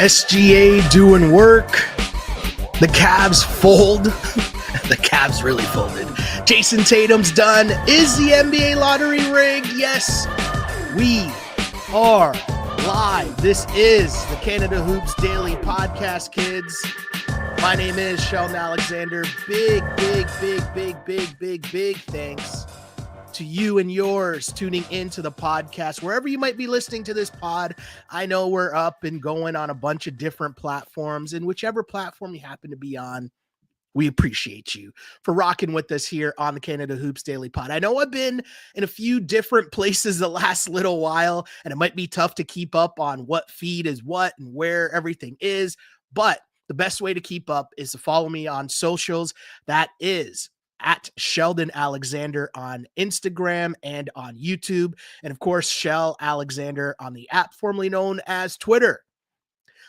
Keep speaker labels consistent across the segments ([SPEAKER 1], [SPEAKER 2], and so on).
[SPEAKER 1] SGA doing work. The Cavs fold. The Cavs really folded. Jason Tatum's done. Is the NBA lottery rigged? Yes, we are live. This is the Canada Hoops Daily Podcast, kids. My name is Shai Gilgeous-Alexander. Big thanks to you and yours tuning into the podcast. Wherever you might be listening to this pod, I know we're up and going on a bunch of different platforms, and whichever platform you happen to be on, we appreciate you for rocking with us here on the Canada Hoops Daily Pod. I know I've been in a few different places the last little while, and it might be tough to keep up on what feed is what and where everything is, but the best way to keep up is to follow me on socials. That is at Sheldon Alexander on Instagram and on YouTube. And of course, Shell Alexander on the app formerly known as Twitter.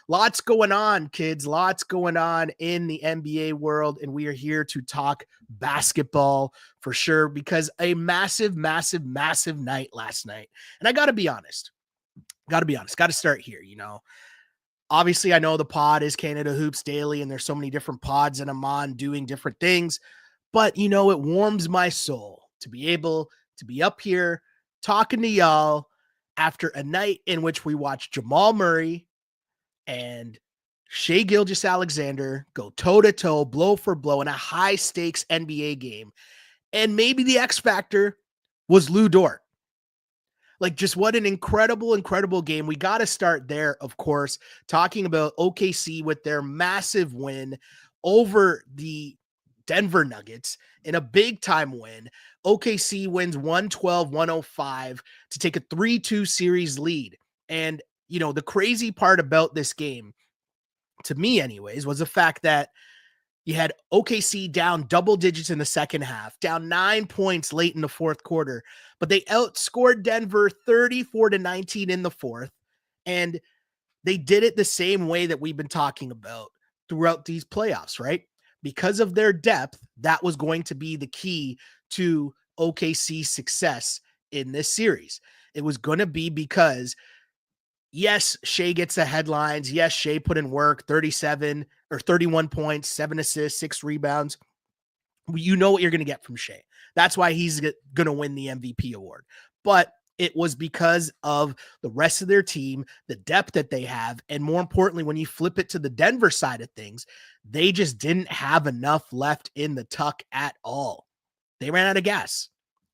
[SPEAKER 1] Lots going on, kids. Lots going on in the NBA world. And we are here to talk basketball for sure, because a massive night last night. And I got to be honest. Got to start here, Obviously, I know the pod is Canada Hoops Daily, and there's so many different pods and I'm on doing different things. But, it warms my soul to be able to be up here talking to y'all after a night in which we watched Jamal Murray and Shai Gilgeous-Alexander go toe-to-toe, blow for blow in a high-stakes NBA game. And maybe the X factor was Lu Dort. Like, just what an incredible game. We got to start there, of course, talking about OKC with their massive win over the Denver Nuggets in a big-time win. OKC wins 112-105 to take a 3-2 series lead. And, the crazy part about this game, to me anyways, was the fact that you had OKC down double digits in the second half, down 9 points late in the fourth quarter, but they outscored Denver 34-19 in the fourth, and they did it the same way that we've been talking about throughout these playoffs, right? Because of their depth, that was going to be the key to OKC's success in this series. It was going to be because, yes, Shai gets the headlines. Yes, Shai put in work, 31 points, 7 assists, 6 rebounds. You know what you're going to get from Shai. That's why he's going to win the MVP award. But it was because of the rest of their team, the depth that they have, and more importantly, when you flip it to the Denver side of things, they just didn't have enough left in the tuck at all. They ran out of gas.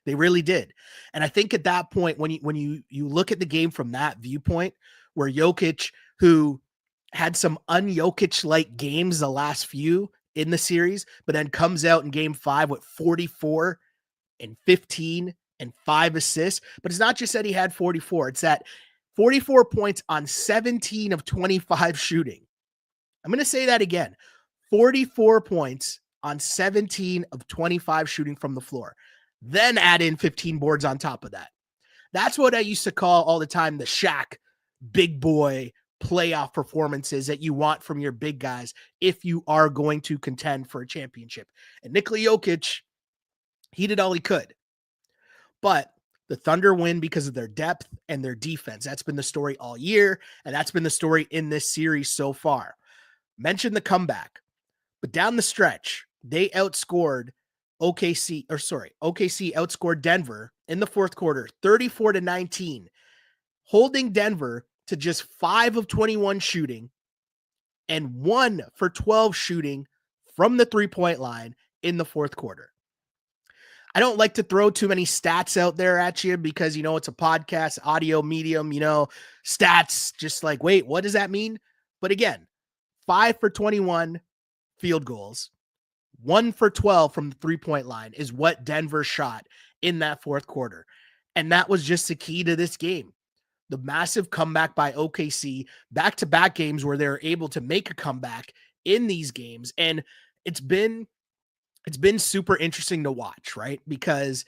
[SPEAKER 1] They really did. And I think at that point, when you look at the game from that viewpoint, where Jokic, who had some un-Jokic-like games the last few in the series, but then comes out in game 5 with 44 and 15 and 5 assists. But it's not just that he had 44. It's that 44 points on 17 of 25 shooting. I'm going to say that again. 44 points on 17 of 25 shooting from the floor. Then add in 15 boards on top of that. That's what I used to call all the time the Shaq big boy playoff performances that you want from your big guys if you are going to contend for a championship. And Nikola Jokic, he did all he could. But the Thunder win because of their depth and their defense. That's been the story all year, and that's been the story in this series so far. Mentioned the comeback, but down the stretch, they outscored OKC outscored Denver in the fourth quarter, 34-19, holding Denver to just 5 of 21 shooting and 1 for 12 shooting from the three-point line in the fourth quarter. I don't like to throw too many stats out there at you because, it's a podcast, audio medium, stats just like, wait, what does that mean? But again, 5 for 21 field goals, 1 for 12 from the three-point line is what Denver shot in that fourth quarter. And that was just the key to this game. The massive comeback by OKC, back-to-back games where they're able to make a comeback in these games. And it's been super interesting to watch, right? Because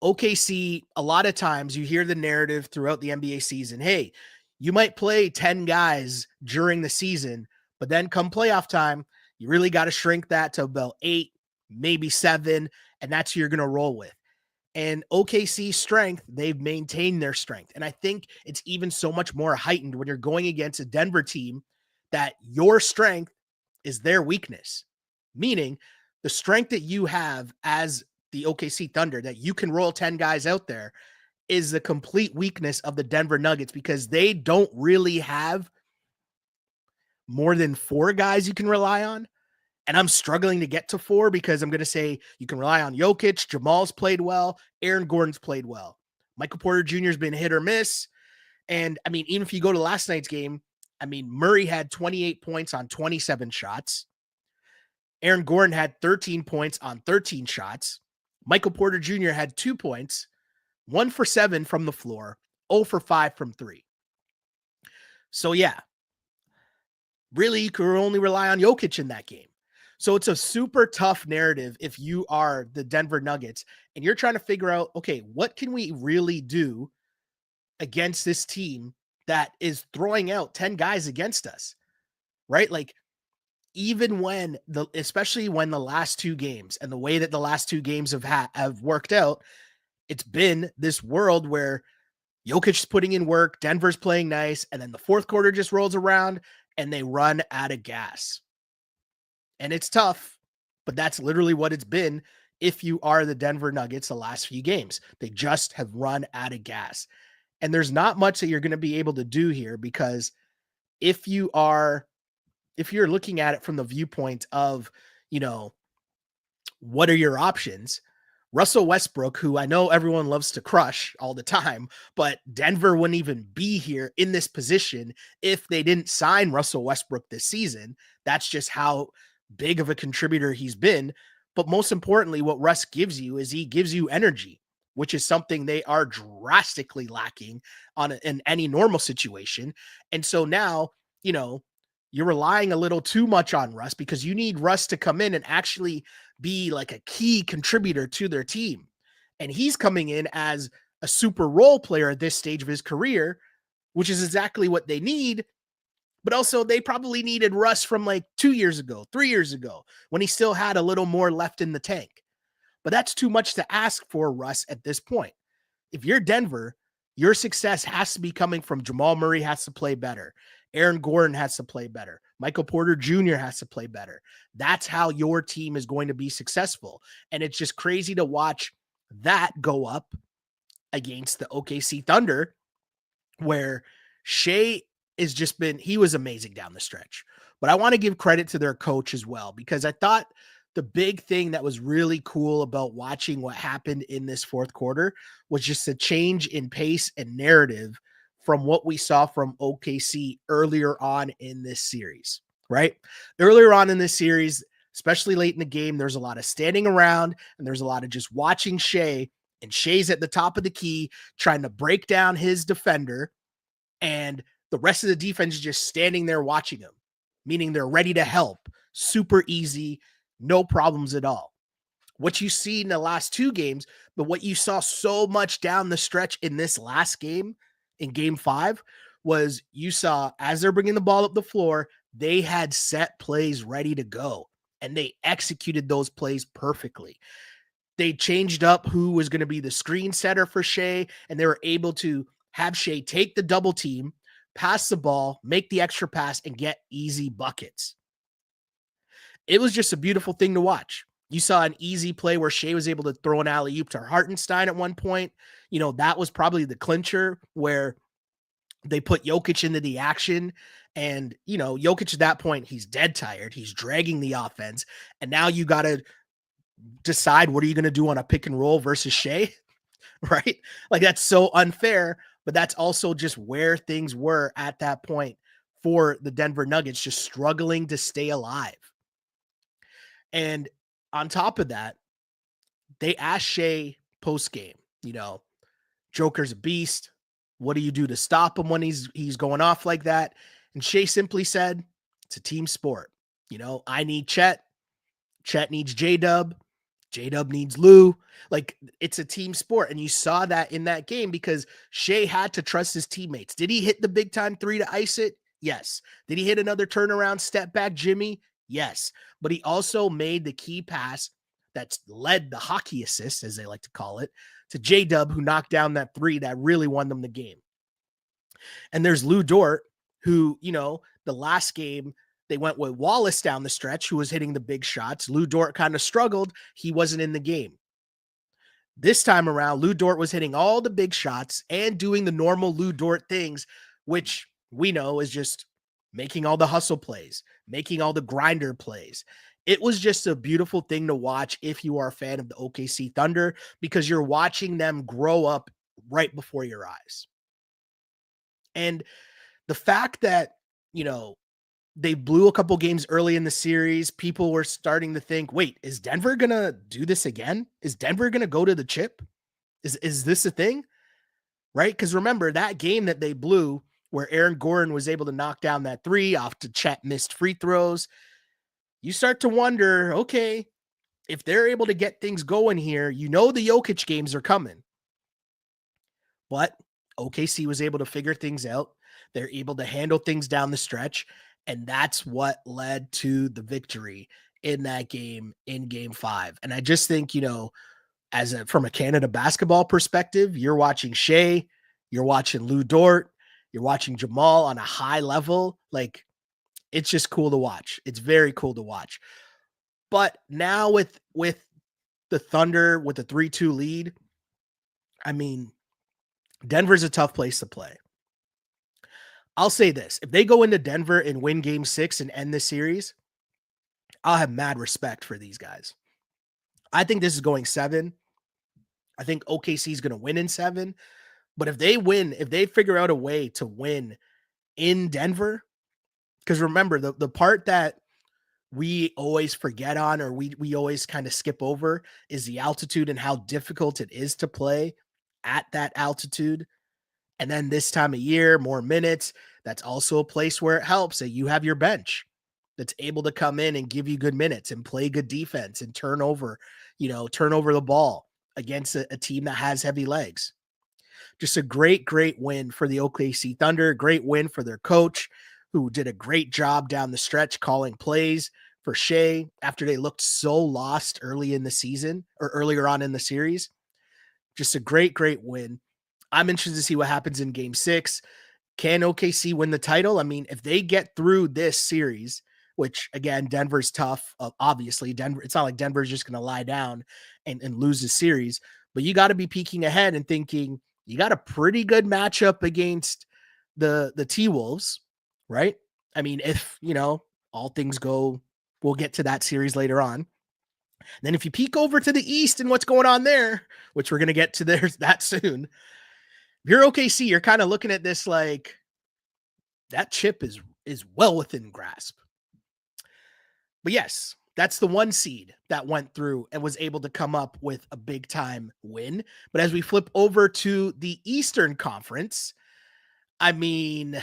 [SPEAKER 1] OKC, a lot of times you hear the narrative throughout the NBA season, hey, you might play 10 guys during the season, but then come playoff time, you really got to shrink that to about 8, maybe 7, and that's who you're going to roll with. And OKC's strength, they've maintained their strength. And I think it's even so much more heightened when you're going against a Denver team that your strength is their weakness, meaning the strength that you have as the OKC Thunder, that you can roll 10 guys out there, is the complete weakness of the Denver Nuggets, because they don't really have more than 4 guys you can rely on. And I'm struggling to get to 4, because I'm going to say you can rely on Jokic. Jamal's played well. Aaron Gordon's played well. Michael Porter Jr. has been hit or miss. And I mean, even if you go to last night's game, I mean, Murray had 28 points on 27 shots. Aaron Gordon had 13 points on 13 shots. Michael Porter Jr. had 2 points, 1 for 7 from the floor, 0 for 5 from 3. So yeah, really, you could only rely on Jokic in that game. So it's a super tough narrative if you are the Denver Nuggets and you're trying to figure out, okay, what can we really do against this team that is throwing out 10 guys against us, right? Like, even when especially when the last 2 games and the way that the last 2 games have worked out, it's been this world where Jokic's putting in work, Denver's playing nice, and then the fourth quarter just rolls around and they run out of gas. And it's tough, but that's literally what it's been if you are the Denver Nuggets the last few games. They just have run out of gas. And there's not much that you're going to be able to do here, because if you're looking at it from the viewpoint of, what are your options? Russell Westbrook, who I know everyone loves to crush all the time, but Denver wouldn't even be here in this position if they didn't sign Russell Westbrook this season. That's just how big of a contributor he's been. But most importantly, what Russ gives you is he gives you energy, which is something they are drastically lacking in any normal situation. And so now, you're relying a little too much on Russ, because you need Russ to come in and actually be like a key contributor to their team. And he's coming in as a super role player at this stage of his career, which is exactly what they need. But also they probably needed Russ from like 2 years ago, 3 years ago, when he still had a little more left in the tank. But that's too much to ask for Russ at this point. If you're Denver, your success has to be coming from Jamal Murray has to play better. Aaron Gordon has to play better. Michael Porter Jr. has to play better. That's how your team is going to be successful. And it's just crazy to watch that go up against the OKC Thunder, where Shai he was amazing down the stretch. But I want to give credit to their coach as well, because I thought the big thing that was really cool about watching what happened in this fourth quarter was just a change in pace and narrative from what we saw from OKC earlier on in this series, right? Earlier on in this series, especially late in the game, there's a lot of standing around and there's a lot of just watching Shai, and Shai's at the top of the key trying to break down his defender, and the rest of the defense is just standing there watching him, meaning they're ready to help. Super easy, no problems at all. What you see in the last 2 games, but what you saw so much down the stretch in this last game, in game 5, was you saw as they're bringing the ball up the floor, they had set plays ready to go, and they executed those plays perfectly. They changed up who was going to be the screen setter for Shai, and they were able to have Shai take the double team, pass the ball, make the extra pass, and get easy buckets. It was just a beautiful thing to watch. You saw an easy play where Shai was able to throw an alley-oop to Hartenstein at one point. That was probably the clincher where they put Jokic into the action. And, Jokic at that point, he's dead tired. He's dragging the offense. And now you got to decide, what are you going to do on a pick and roll versus Shai? Right? Like, that's so unfair, but that's also just where things were at that point for the Denver Nuggets, just struggling to stay alive. And on top of that, they asked Shai post-game, Joker's a beast. What do you do to stop him when he's going off like that? And Shai simply said, it's a team sport. I need Chet. Chet needs J-Dub. J-Dub needs Lou. Like, it's a team sport. And you saw that in that game, because Shai had to trust his teammates. Did he hit the big time 3 to ice it? Yes. Did he hit another turnaround step back Jimmy? Yes. But he also made the key pass that's led the hockey assist, as they like to call it, to J-Dub, who knocked down that 3 that really won them the game. And there's Lou Dort, who, The last game, they went with Wallace down the stretch, who was hitting the big shots. Lou Dort kind of struggled. He wasn't in the game. This time around, Lou Dort was hitting all the big shots and doing the normal Lou Dort things, which we know is just making all the hustle plays, making all the grinder plays. It was just a beautiful thing to watch if you are a fan of the OKC Thunder, because you're watching them grow up right before your eyes. And the fact that, you know, they blew a couple games early in the series, people were starting to think, wait, is Denver going to do this again? Is Denver going to go to the chip? Is this a thing? Right? Because remember that game that they blew where Aaron Gordon was able to knock down that three off to Chet missed free throws. You start to wonder, okay, if they're able to get things going here, you know the Jokic games are coming. But OKC was able to figure things out. They're able to handle things down the stretch. And that's what led to the victory in that game in game 5. And I just think, you know, from a Canada basketball perspective, you're watching Shai, you're watching Lou Dort, you're watching Jamal on a high level. Like, it's just cool to watch. It's very cool to watch. But now with the Thunder with a 3-2 lead, I mean, Denver's a tough place to play. I'll say this. If they go into Denver and win game 6 and end the series, I'll have mad respect for these guys. I think this is going 7. I think OKC is going to win in 7. But if they win, if they figure out a way to win in Denver, because remember, the part that we always forget on, or we always kind of skip over, is the altitude and how difficult it is to play at that altitude. And then this time of year, more minutes, that's also a place where it helps that you have your bench that's able to come in and give you good minutes and play good defense and turn over the ball against a team that has heavy legs. Just a great, great win for the OKC Thunder. Great win for their coach, who did a great job down the stretch calling plays for Shai after they looked so lost early in the season or earlier on in the series. Just a great, great win. I'm interested to see what happens in game 6. Can OKC win the title? I mean, if they get through this series, which again, Denver's tough. Obviously, Denver, it's not like Denver's just going to lie down and lose the series, but you got to be peeking ahead and thinking you got a pretty good matchup against the T-Wolves, right? I mean, if, you know, all things go, we'll get to that series later on. Then if you peek over to the East and what's going on there, which we're going to get to there that soon, if you're OKC, you're kind of looking at this like that chip is well within grasp. But yes, that's the 1 seed that went through and was able to come up with a big time win. But as we flip over to the Eastern Conference, I mean,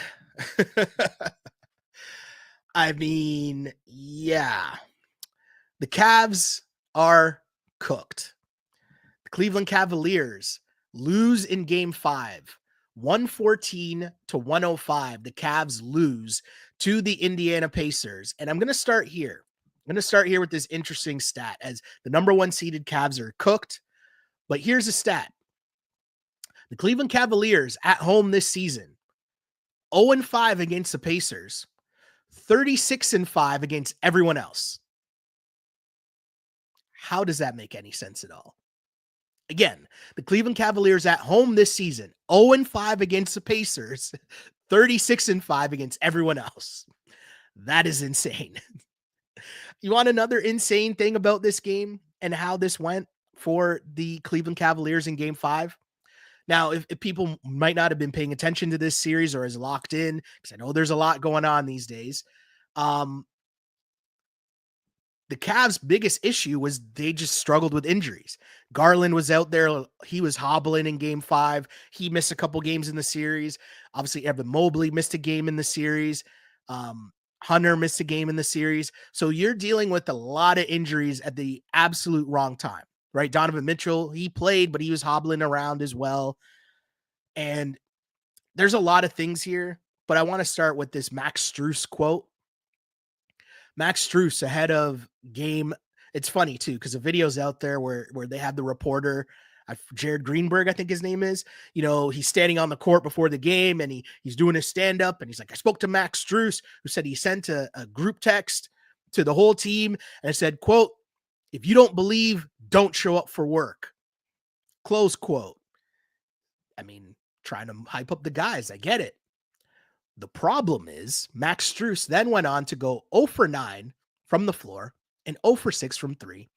[SPEAKER 1] yeah, the Cavs are cooked. The Cleveland Cavaliers lose in game 5, 114-105. The Cavs lose to the Indiana Pacers. And I'm going to start here. I'm going to start here with this interesting stat, as the number 1 seeded Cavs are cooked. But here's a stat. The Cleveland Cavaliers at home this season, 0-5 against the Pacers, 36-5 against everyone else. How does that make any sense at all? Again, the Cleveland Cavaliers at home this season, 0-5 against the Pacers, 36-5 against everyone else. That is insane. You want another insane thing about this game and how this went for the Cleveland Cavaliers in game 5? Now, if people might not have been paying attention to this series or is locked in, because I know there's a lot going on these days, the Cavs' biggest issue was they just struggled with injuries. Garland was out there. He was hobbling in game 5. He missed a couple games in the series. Obviously, Evan Mobley missed a game in the series. Hunter missed a game in the series. So you're dealing with a lot of injuries at the absolute wrong time, right? Donovan Mitchell, he played, but he was hobbling around as well. And there's a lot of things here, but I want to start with this Max Strus quote. Max Strus ahead of game. It's funny too, because the video's out there where they have the reporter Jared Greenberg, I think his name is, he's standing on the court before the game and he's doing his stand up and he's like, I spoke to Max Strus, who said he sent a group text to the whole team and said, quote, if you don't believe, don't show up for work. Close quote. I mean, trying to hype up the guys. I get it. The problem is Max Strus then went on to go 0 for 9 from the floor and 0 for 6 from 3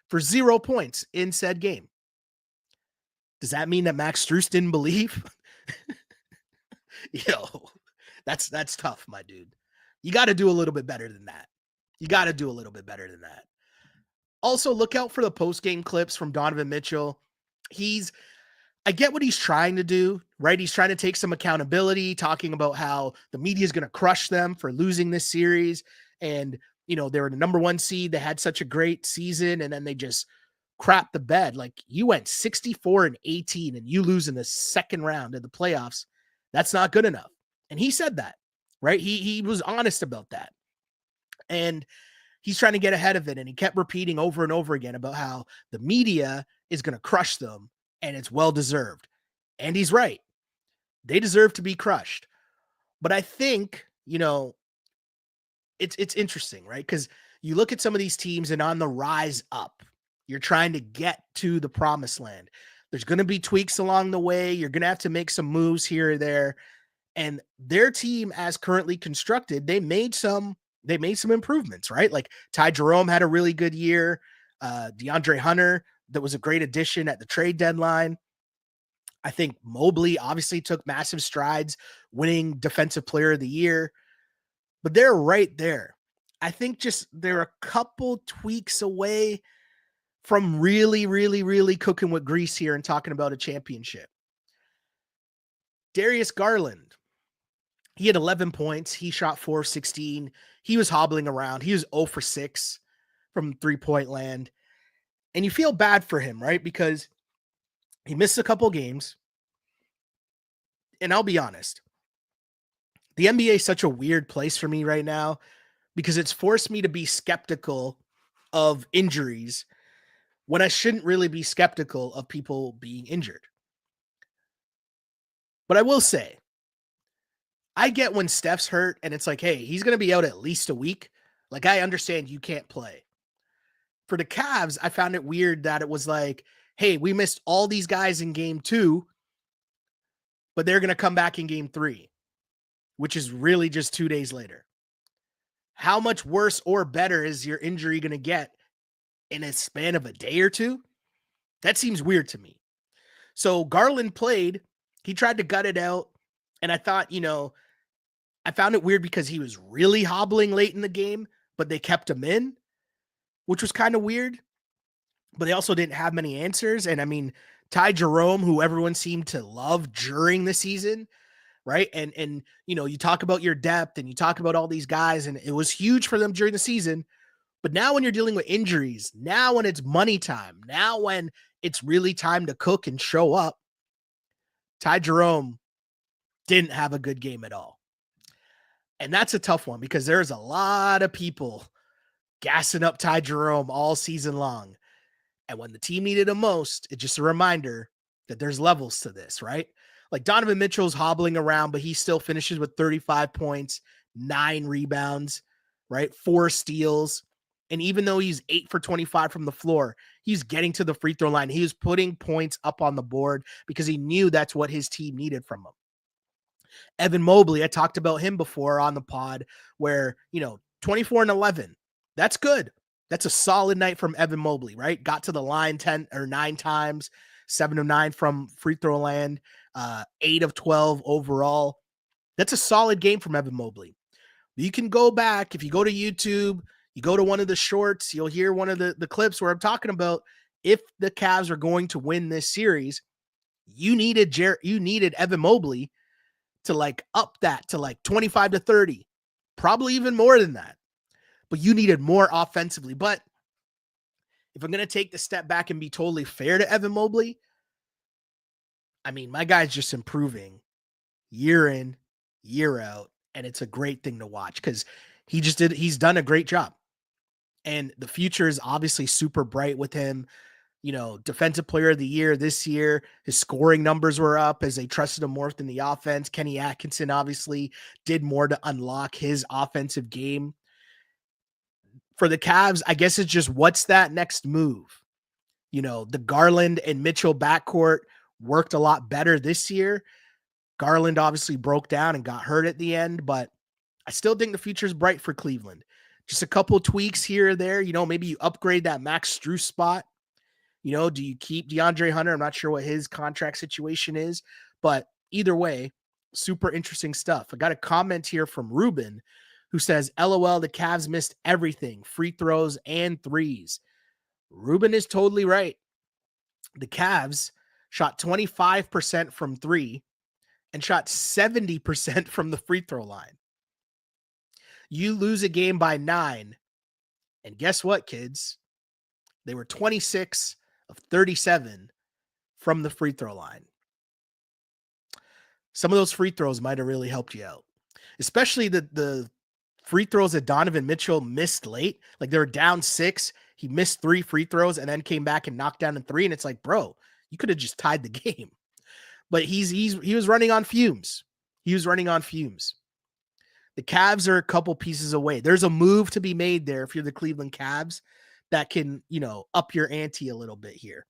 [SPEAKER 1] for 0 points in said game. Does that mean that Max Strus didn't believe? That's tough, my dude. You got to do a little bit better than that. Also, look out for the post-game clips from Donovan Mitchell. I get what he's trying to do, right? He's trying to take some accountability, talking about how the media is going to crush them for losing this series. And, they were the number 1 seed. They had such a great season, and then they just crap the bed. Like, you went 64-18 and you lose in the second round of the playoffs. That's not good enough. And he said that, right? He was honest about that. And he's trying to get ahead of it. And he kept repeating over and over again about how the media is going to crush them and it's well-deserved. And he's right. They deserve to be crushed. But I think, it's interesting, right? Because you look at some of these teams and on the rise up, you're trying to get to the promised land. There's going to be tweaks along the way. You're going to have to make some moves here or there. And their team, as currently constructed, they made some improvements, right? Like Ty Jerome had a really good year. DeAndre Hunter, that was a great addition at the trade deadline. I think Mobley obviously took massive strides, winning Defensive Player of the Year. But they're right there. I think just they're a couple tweaks away from really, really, really cooking with grease here and talking about a championship. Darius Garland, he had 11 points. He shot 4 of 16. He was hobbling around. He was 0 for 6 from 3-point land. And you feel bad for him, right? Because he missed a couple games. And I'll be honest, the NBA is such a weird place for me right now because it's forced me to be skeptical of injuries when I shouldn't really be skeptical of people being injured. But I will say, I get when Steph's hurt and it's like, hey, he's going to be out at least a week. Like, I understand you can't play. For the Cavs, I found it weird that it was like, hey, we missed all these guys in game 2, but they're going to come back in game 3, which is really just 2 days later. How much worse or better is your injury going to get in a span of a day or two? That seems weird to me. So Garland played. He tried to gut it out. And I thought, I found it weird because he was really hobbling late in the game, but they kept him in, which was kind of weird. But they also didn't have many answers. And I mean, Ty Jerome, who everyone seemed to love during the season, right? And you talk about your depth and you talk about all these guys, and it was huge for them during the season. But now when you're dealing with injuries, now when it's money time, now when it's really time to cook and show up, Ty Jerome didn't have a good game at all. And that's a tough one because there's a lot of people gassing up Ty Jerome all season long. And when the team needed him most, it's just a reminder that there's levels to this, right? Like Donovan Mitchell's hobbling around, but he still finishes with 35 points, 9 rebounds, right? 4 steals. And even though he's 8 for 25 from the floor, he's getting to the free throw line. He was putting points up on the board because he knew that's what his team needed from him. Evan Mobley, I talked about him before on the pod where, 24 and 11. That's good. That's a solid night from Evan Mobley, right? Got to the line 10 or 9 times, 7 of 9 from free throw land, 8 of 12 overall. That's a solid game from Evan Mobley. You can go back, if you go to YouTube, you go to one of the shorts, you'll hear one of the clips where I'm talking about if the Cavs are going to win this series, you needed Evan Mobley to up that to 25 to 30, probably even more than that. But you needed more offensively. But if I'm going to take the step back and be totally fair to Evan Mobley, I mean, my guy's just improving year in, year out. And it's a great thing to watch because he's done a great job. And the future is obviously super bright with him. Defensive player of the year this year. His scoring numbers were up as they trusted him more in the offense. Kenny Atkinson obviously did more to unlock his offensive game. For the Cavs, I guess it's just what's that next move? The Garland and Mitchell backcourt worked a lot better this year. Garland obviously broke down and got hurt at the end, but I still think the future is bright for Cleveland. Just a couple tweaks here or there. Maybe you upgrade that Max Strus spot. Do you keep DeAndre Hunter? I'm not sure what his contract situation is, but either way, super interesting stuff. I got a comment here from Ruben who says, LOL, the Cavs missed everything, free throws and threes. Ruben is totally right. The Cavs shot 25% from three and shot 70% from the free throw line. You lose a game by 9, and guess what, kids? They were 26 of 37 from the free throw line. Some of those free throws might have really helped you out, especially the free throws that Donovan Mitchell missed late. Like they were down 6. He missed 3 free throws and then came back and knocked down in 3. And it's like, bro, you could have just tied the game. But he was running on fumes. He was running on fumes. The Cavs are a couple pieces away. There's a move to be made there if you're the Cleveland Cavs that can, up your ante a little bit here.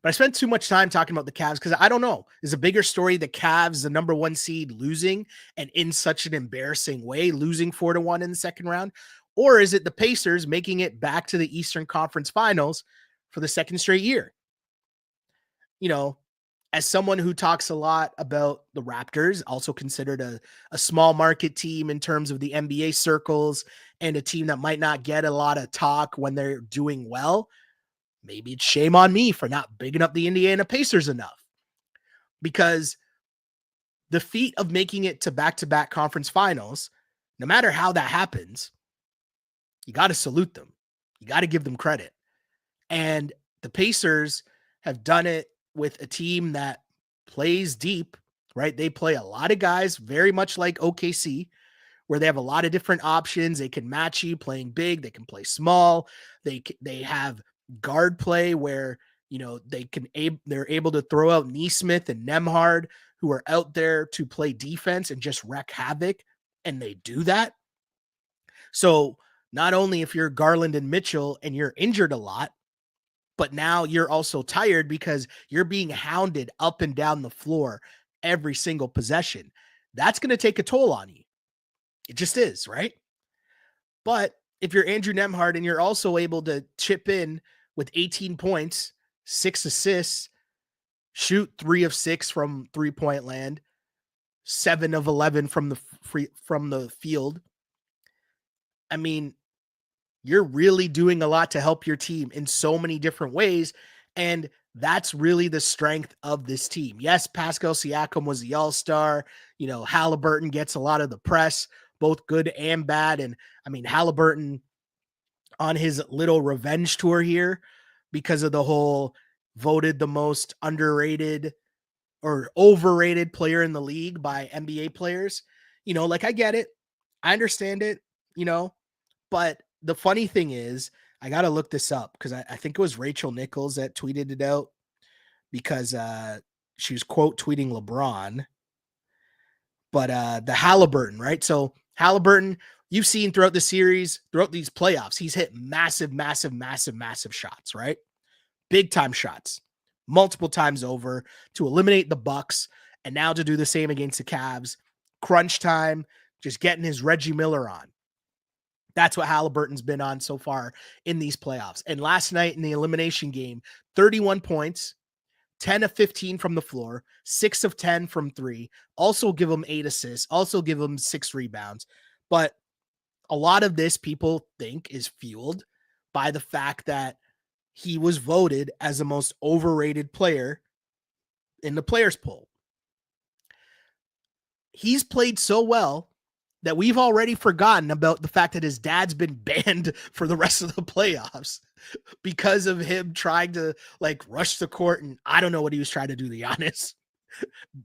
[SPEAKER 1] But I spent too much time talking about the Cavs because I don't know. Is a bigger story the Cavs, the number 1 seed, losing and in such an embarrassing way, losing 4-1 in the second round? Or is it the Pacers making it back to the Eastern Conference Finals for the second straight year? As someone who talks a lot about the Raptors, also considered a small market team in terms of the NBA circles and a team that might not get a lot of talk when they're doing well, maybe it's shame on me for not bigging up the Indiana Pacers enough. Because the feat of making it to back-to-back conference finals, no matter how that happens, you got to salute them. You got to give them credit. And the Pacers have done it with a team that plays deep, right? They play a lot of guys, very much like OKC, where they have a lot of different options. They can match you playing big. They can play small. They have guard play where, they're able to throw out Nesmith and Nembhard, who are out there to play defense and just wreak havoc. And they do that. So not only if you're Garland and Mitchell and you're injured a lot, but now you're also tired because you're being hounded up and down the floor every single possession. That's going to take a toll on you. It just is, right? But if you're Andrew Nembhard and you're also able to chip in with 18 points, 6 assists, shoot 3 of 6 from 3-point land, 7 of 11 from the field. I mean, you're really doing a lot to help your team in so many different ways. And that's really the strength of this team. Yes, Pascal Siakam was the all-star. Halliburton gets a lot of the press, both good and bad. And I mean, Halliburton on his little revenge tour here because of the whole voted the most underrated or overrated player in the league by NBA players. I get it. I understand it, but the funny thing is, I got to look this up because I think it was Rachel Nichols that tweeted it out because she was quote tweeting LeBron. But the Halliburton, right? So Halliburton, you've seen throughout the series, throughout these playoffs, he's hit massive, massive, massive, massive shots, right? Big time shots, multiple times over to eliminate the Bucks and now to do the same against the Cavs. Crunch time, just getting his Reggie Miller on. That's what Halliburton's been on so far in these playoffs. And last night in the elimination game, 31 points, 10 of 15 from the floor, 6 of 10 from 3. Also give him 8 assists, also give him 6 rebounds. But a lot of this people think is fueled by the fact that he was voted as the most overrated player in the players poll. He's played so well that we've already forgotten about the fact that his dad's been banned for the rest of the playoffs because of him trying to rush the court. And I don't know what he was trying to do to Giannis.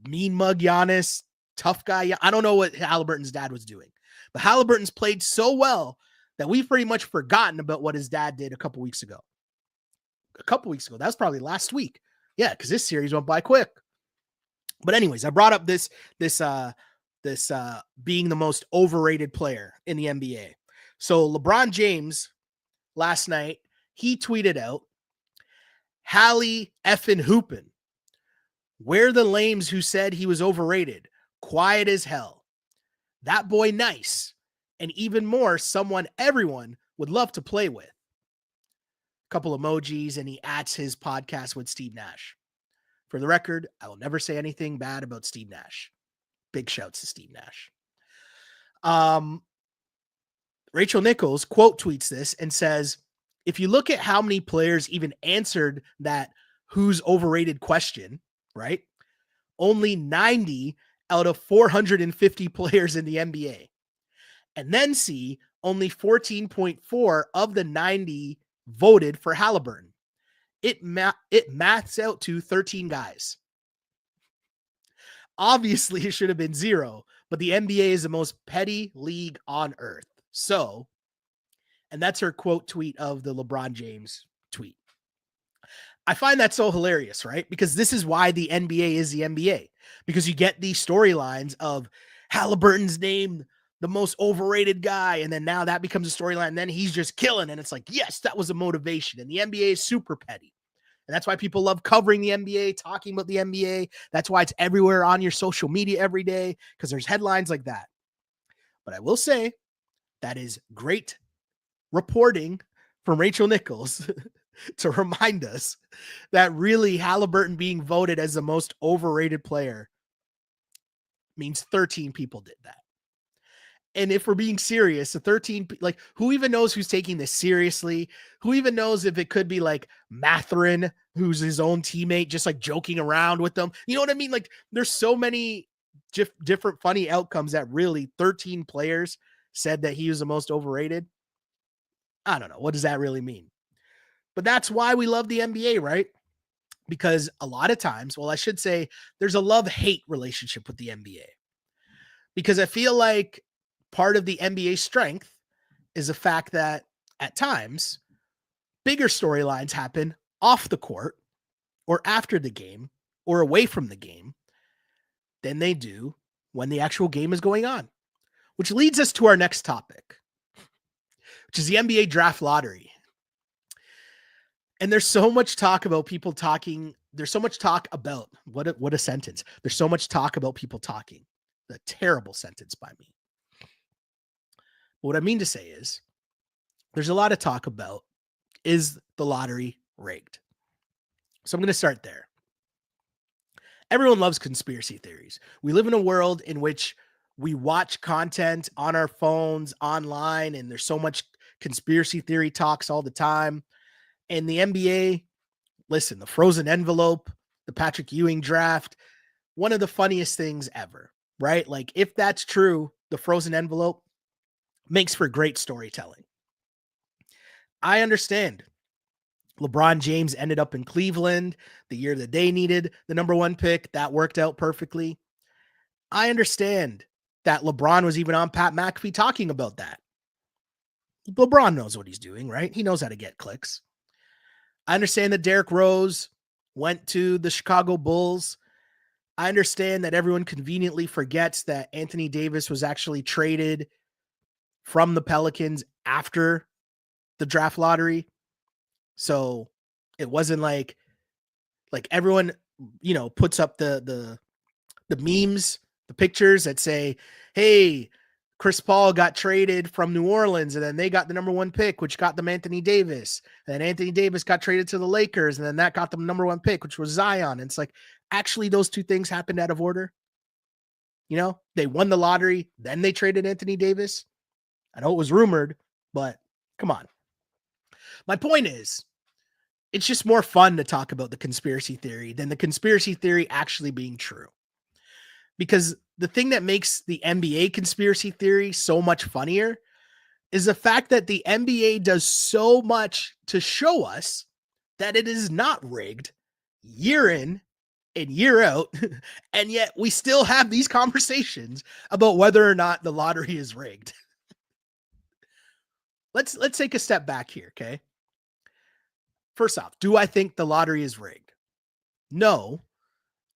[SPEAKER 1] Mean mug Giannis, tough guy. I don't know what Halliburton's dad was doing, but Halliburton's played so well that we've pretty much forgotten about what his dad did a couple weeks ago. a couple weeks ago. That was probably last week. Yeah, because this series went by quick. But anyways, I brought up this being the most overrated player in the NBA. So LeBron James last night, he tweeted out, Hallie effing hoopin'. Where the lames who said he was overrated? Quiet as hell. That boy nice. And even more, someone everyone would love to play with. Couple emojis, and he adds his podcast with Steve Nash. For the record, I will never say anything bad about Steve Nash. Big shouts to Steve Nash. Rachel Nichols quote tweets this and says, if you look at how many players even answered that who's overrated question, right? Only 90 out of 450 players in the NBA. And then see only 14.4 of the 90 voted for Halliburton. It maths out to 13 guys. Obviously, it should have been 0, but the NBA is the most petty league on earth. So, and that's her quote tweet of the LeBron James tweet. I find that so hilarious, right? Because this is why the NBA is the NBA. Because you get these storylines of Halliburton's named the most overrated guy, and then now that becomes a storyline, and then he's just killing, and it's like, yes, that was a motivation. And the NBA is super petty. And that's why people love covering the NBA, talking about the NBA. That's why it's everywhere on your social media every day, because there's headlines like that. But I will say that is great reporting from Rachel Nichols to remind us that really Halliburton being voted as the most overrated player means 13 people did that. And if we're being serious, the 13, like, who even knows who's taking this seriously? Who even knows if it could be like Mathurin, who's his own teammate, just like joking around with them? You know what I mean? Like, there's so many different funny outcomes that really 13 players said that he was the most overrated. I don't know. What does that really mean? But that's why we love the NBA, right? Because a lot of times, well, I should say there's a love-hate relationship with the NBA. Because I feel like part of the NBA strength is the fact that at times bigger storylines happen off the court or after the game or away from the game than they do when the actual game is going on, which leads us to our next topic, which is the NBA draft lottery. And there's so much talk about people talking. There's so much talk about what a sentence. There's so much talk about people talking. A terrible sentence by me. What I mean to say is there's a lot of talk about, is the lottery rigged? So I'm going to start there. Everyone loves conspiracy theories. We live in a world in which we watch content on our phones, online, and there's so much conspiracy theory talks all the time. And the NBA, listen, the frozen envelope, the Patrick Ewing draft, one of the funniest things ever, right? Like, if that's true, the frozen envelope makes for great storytelling. I understand LeBron James ended up in Cleveland the year that they needed the number 1 pick. That worked out perfectly. I understand that LeBron was even on Pat McAfee talking about that. LeBron knows what he's doing, right? He knows how to get clicks. I understand that Derrick Rose went to the Chicago Bulls. I understand that everyone conveniently forgets that Anthony Davis was actually traded from the Pelicans after the draft lottery. So it wasn't like everyone, puts up the memes, the pictures that say, hey, Chris Paul got traded from New Orleans and then they got the number 1 pick, which got them Anthony Davis. And then Anthony Davis got traded to the Lakers and then that got them number 1 pick, which was Zion. And it's like, actually those two things happened out of order. They won the lottery, then they traded Anthony Davis. I know it was rumored, but come on. My point is, it's just more fun to talk about the conspiracy theory than the conspiracy theory actually being true. Because the thing that makes the NBA conspiracy theory so much funnier is the fact that the NBA does so much to show us that it is not rigged year in and year out, and yet we still have these conversations about whether or not the lottery is rigged. Let's take a step back here, okay? First off, do I think the lottery is rigged? No.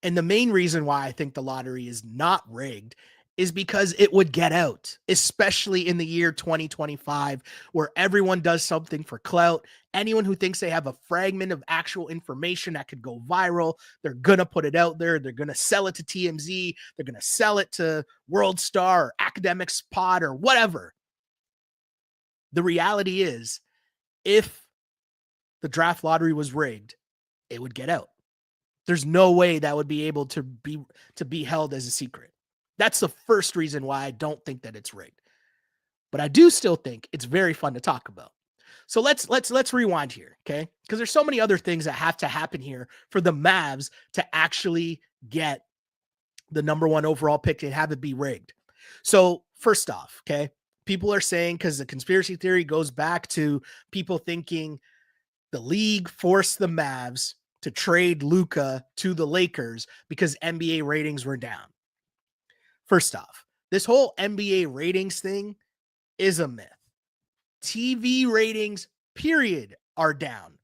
[SPEAKER 1] And the main reason why I think the lottery is not rigged is because it would get out, especially in the year 2025, where everyone does something for clout. Anyone who thinks they have a fragment of actual information that could go viral, they're going to put it out there. They're going to sell it to TMZ. They're going to sell it to World Star or Academics Pod or whatever. The reality is, if the draft lottery was rigged, it would get out. There's no way that would be able to be held as a secret. That's the first reason why I don't think that it's rigged. But I do still think it's very fun to talk about. So let's rewind here, okay? Because there's so many other things that have to happen here for the Mavs to actually get the number 1 overall pick and have it be rigged. So first off, okay, people are saying, because the conspiracy theory goes back to people thinking the league forced the Mavs to trade Luka to the Lakers because NBA ratings were down. First off, this whole NBA ratings thing is a myth. TV ratings, period, are down.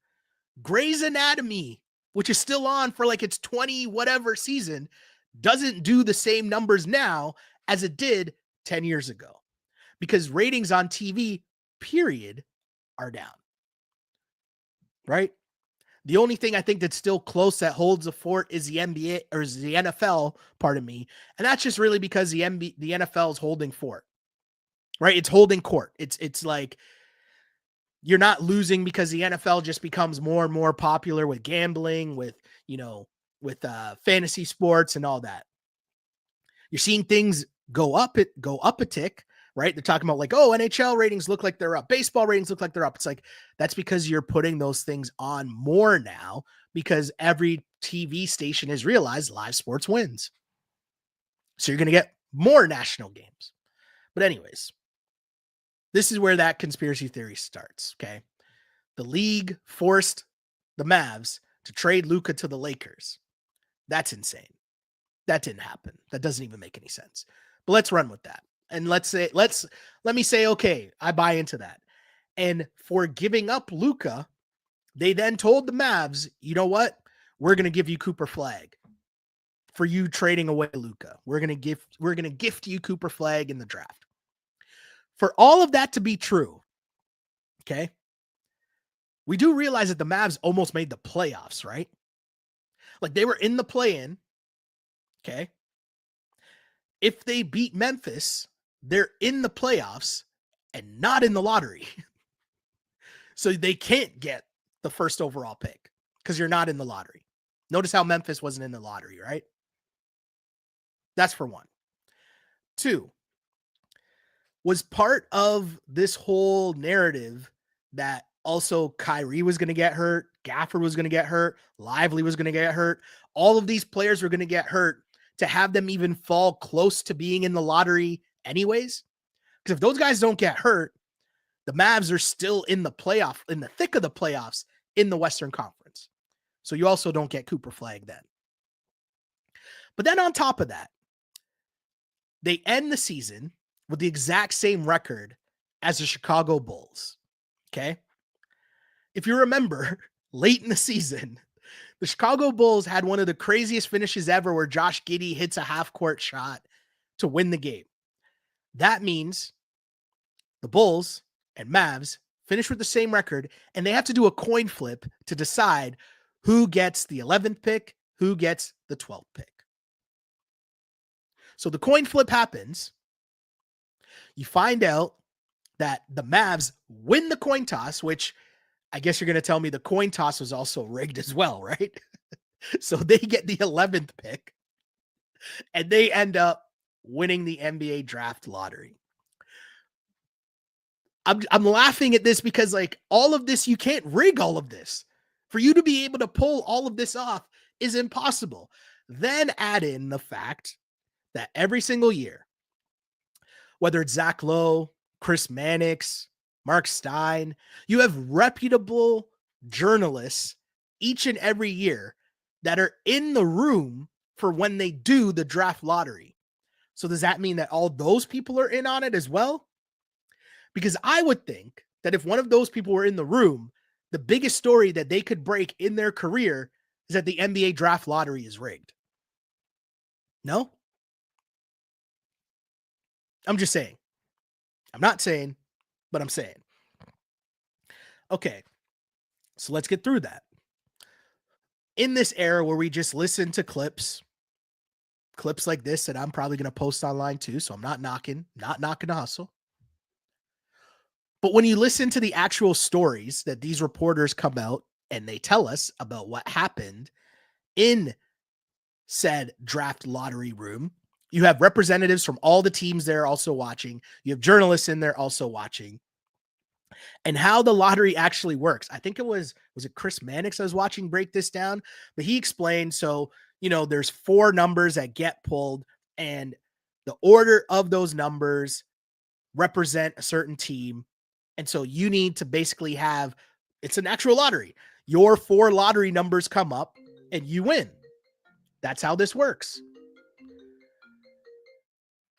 [SPEAKER 1] Grey's Anatomy, which is still on for like its 20 whatever season, doesn't do the same numbers now as it did 10 years ago because ratings on TV, period, are down. Right? The only thing I think that's still close that holds a fort is the NBA or is the NFL, pardon me. And that's just really because the NFL is holding fort, right? It's holding court. It's like you're not losing because the NFL just becomes more and more popular with gambling, with fantasy sports and all that. You're seeing things go up a tick, right? They're talking about like, oh, NHL ratings look like they're up. Baseball ratings look like they're up. It's like, that's because you're putting those things on more now because every TV station has realized live sports wins. So you're going to get more national games. But anyways, this is where that conspiracy theory starts, okay? The league forced the Mavs to trade Luka to the Lakers. That's insane. That didn't happen. That doesn't even make any sense. But let's run with that. And let me say, okay, I buy into that. And for giving up Luka, they then told the Mavs, you know what? We're going to give you Cooper Flag for you trading away Luka. We're going to gift you Cooper Flag in the draft. For all of that to be true, okay? We do realize that the Mavs almost made the playoffs, right? Like they were in the play-in, okay? If they beat Memphis, they're in the playoffs and not in the lottery. So they can't get the first overall pick because you're not in the lottery. Notice how Memphis wasn't in the lottery, right? That's for one. 2, was part of this whole narrative that also Kyrie was going to get hurt, Gafford was going to get hurt, Lively was going to get hurt. All of these players were going to get hurt to have them even fall close to being in the lottery anyways. Because if those guys don't get hurt, the Mavs are still in the thick of the playoffs in the Western Conference. So you also don't get Cooper Flag then. But then on top of that, they end the season with the exact same record as the Chicago Bulls. Okay? If you remember, late in the season, the Chicago Bulls had one of the craziest finishes ever where Josh Giddey hits a half-court shot to win the game. That means the Bulls and Mavs finish with the same record, and they have to do a coin flip to decide who gets the 11th pick, who gets the 12th pick. So the coin flip happens. You find out that the Mavs win the coin toss, which I guess you're going to tell me the coin toss was also rigged as well, right? So they get the 11th pick and they end up winning the NBA draft lottery. I'm laughing at this because like all of this, you can't rig all of this. For you to be able to pull all of this off is impossible. Then add in the fact that every single year, whether it's Zach Lowe, Chris Mannix, Mark Stein, you have reputable journalists each and every year that are in the room for when they do the draft lottery. So does that mean that all those people are in on it as well? Because I would think that if one of those people were in the room, the biggest story that they could break in their career is that the NBA draft lottery is rigged. No? I'm just saying. I'm not saying, but I'm saying. Okay, so let's get through that. In this era where we just listen to clips like this that I'm probably going to post online too, so I'm not knocking the hustle. But when you listen to the actual stories that these reporters come out and they tell us about what happened in said draft lottery room, you have representatives from all the teams there also watching. You have journalists in there also watching. And how the lottery actually works. I think it was it Chris Mannix I was watching break this down, but he explained, so, there's 4 numbers that get pulled, and the order of those numbers represent a certain team. And so you need to basically have, it's an actual lottery. Your 4 lottery numbers come up and you win. That's how this works.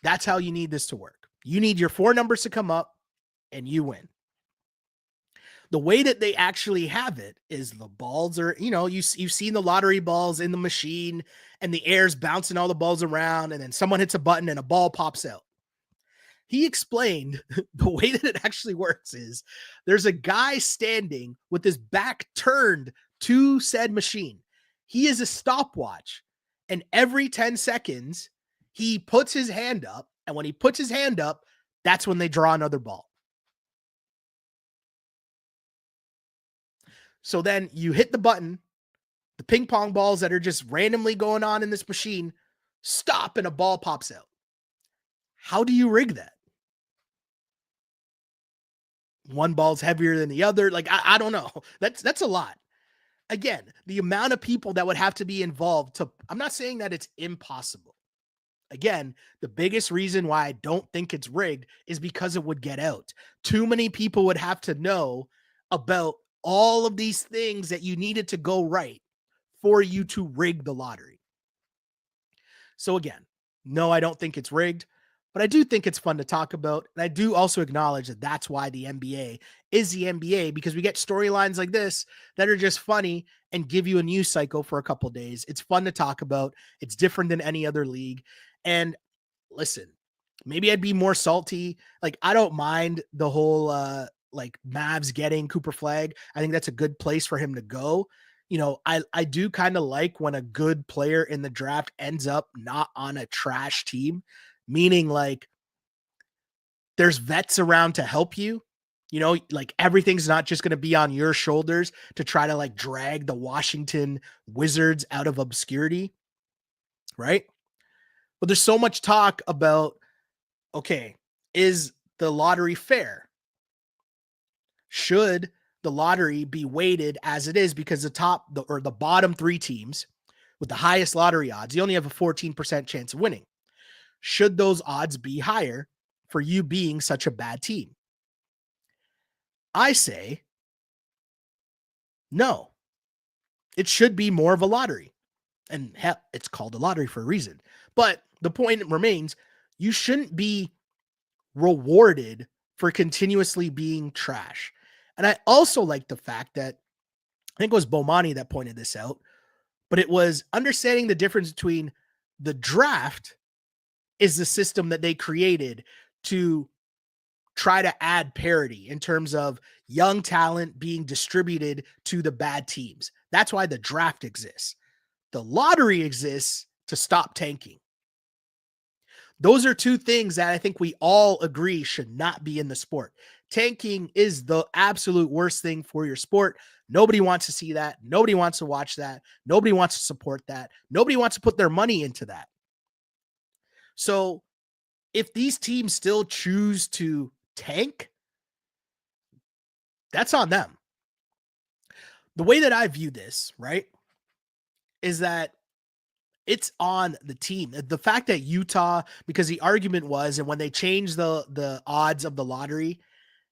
[SPEAKER 1] That's how you need this to work. You need your 4 numbers to come up and you win. The way that they actually have it is the balls are, you've seen the lottery balls in the machine and the air's bouncing all the balls around, and then someone hits a button and a ball pops out. He explained the way that it actually works is there's a guy standing with his back turned to said machine. He is a stopwatch, and every 10 seconds, he puts his hand up, and when he puts his hand up, that's when they draw another ball. So then you hit the button, the ping pong balls that are just randomly going on in this machine stop and a ball pops out. How do you rig that? One ball's heavier than the other. Like, I don't know. That's a lot. Again, the amount of people that would have to be involved I'm not saying that it's impossible. Again, the biggest reason why I don't think it's rigged is because it would get out. Too many people would have to know about all of these things that you needed to go right for you to rig the lottery. So again, no, I don't think it's rigged, but I do think it's fun to talk about. And I do also acknowledge that that's why the NBA is the NBA, because we get storylines like this that are just funny and give you a news cycle for a couple days. It's fun to talk about. It's different than any other league. And listen, maybe I'd be more salty. Like, I don't mind the whole, like Mavs getting Cooper Flag. I think that's a good place for him to go. I do kind of like when a good player in the draft ends up not on a trash team, meaning like there's vets around to help you. Like everything's not just going to be on your shoulders to try to like drag the Washington Wizards out of obscurity, right? But there's so much talk about, okay, is the lottery fair? Should the lottery be weighted as it is, because the bottom 3 teams with the highest lottery odds, you only have a 14% chance of winning. Should those odds be higher for you being such a bad team? I say no. It should be more of a lottery. And hell, it's called a lottery for a reason. But the point remains, you shouldn't be rewarded for continuously being trash. And I also like the fact that, I think it was Bomani that pointed this out, but it was understanding the difference between the draft is the system that they created to try to add parity in terms of young talent being distributed to the bad teams. That's why the draft exists. The lottery exists to stop tanking. Those are 2 things that I think we all agree should not be in the sport. Tanking is the absolute worst thing for your sport. Nobody wants to see that. Nobody wants to watch that. Nobody wants to support that. Nobody wants to put their money into that. So if these teams still choose to tank, that's on them. The way that I view this, right, is that it's on the team. The fact that Utah, because the argument was, and when they changed the odds of the lottery,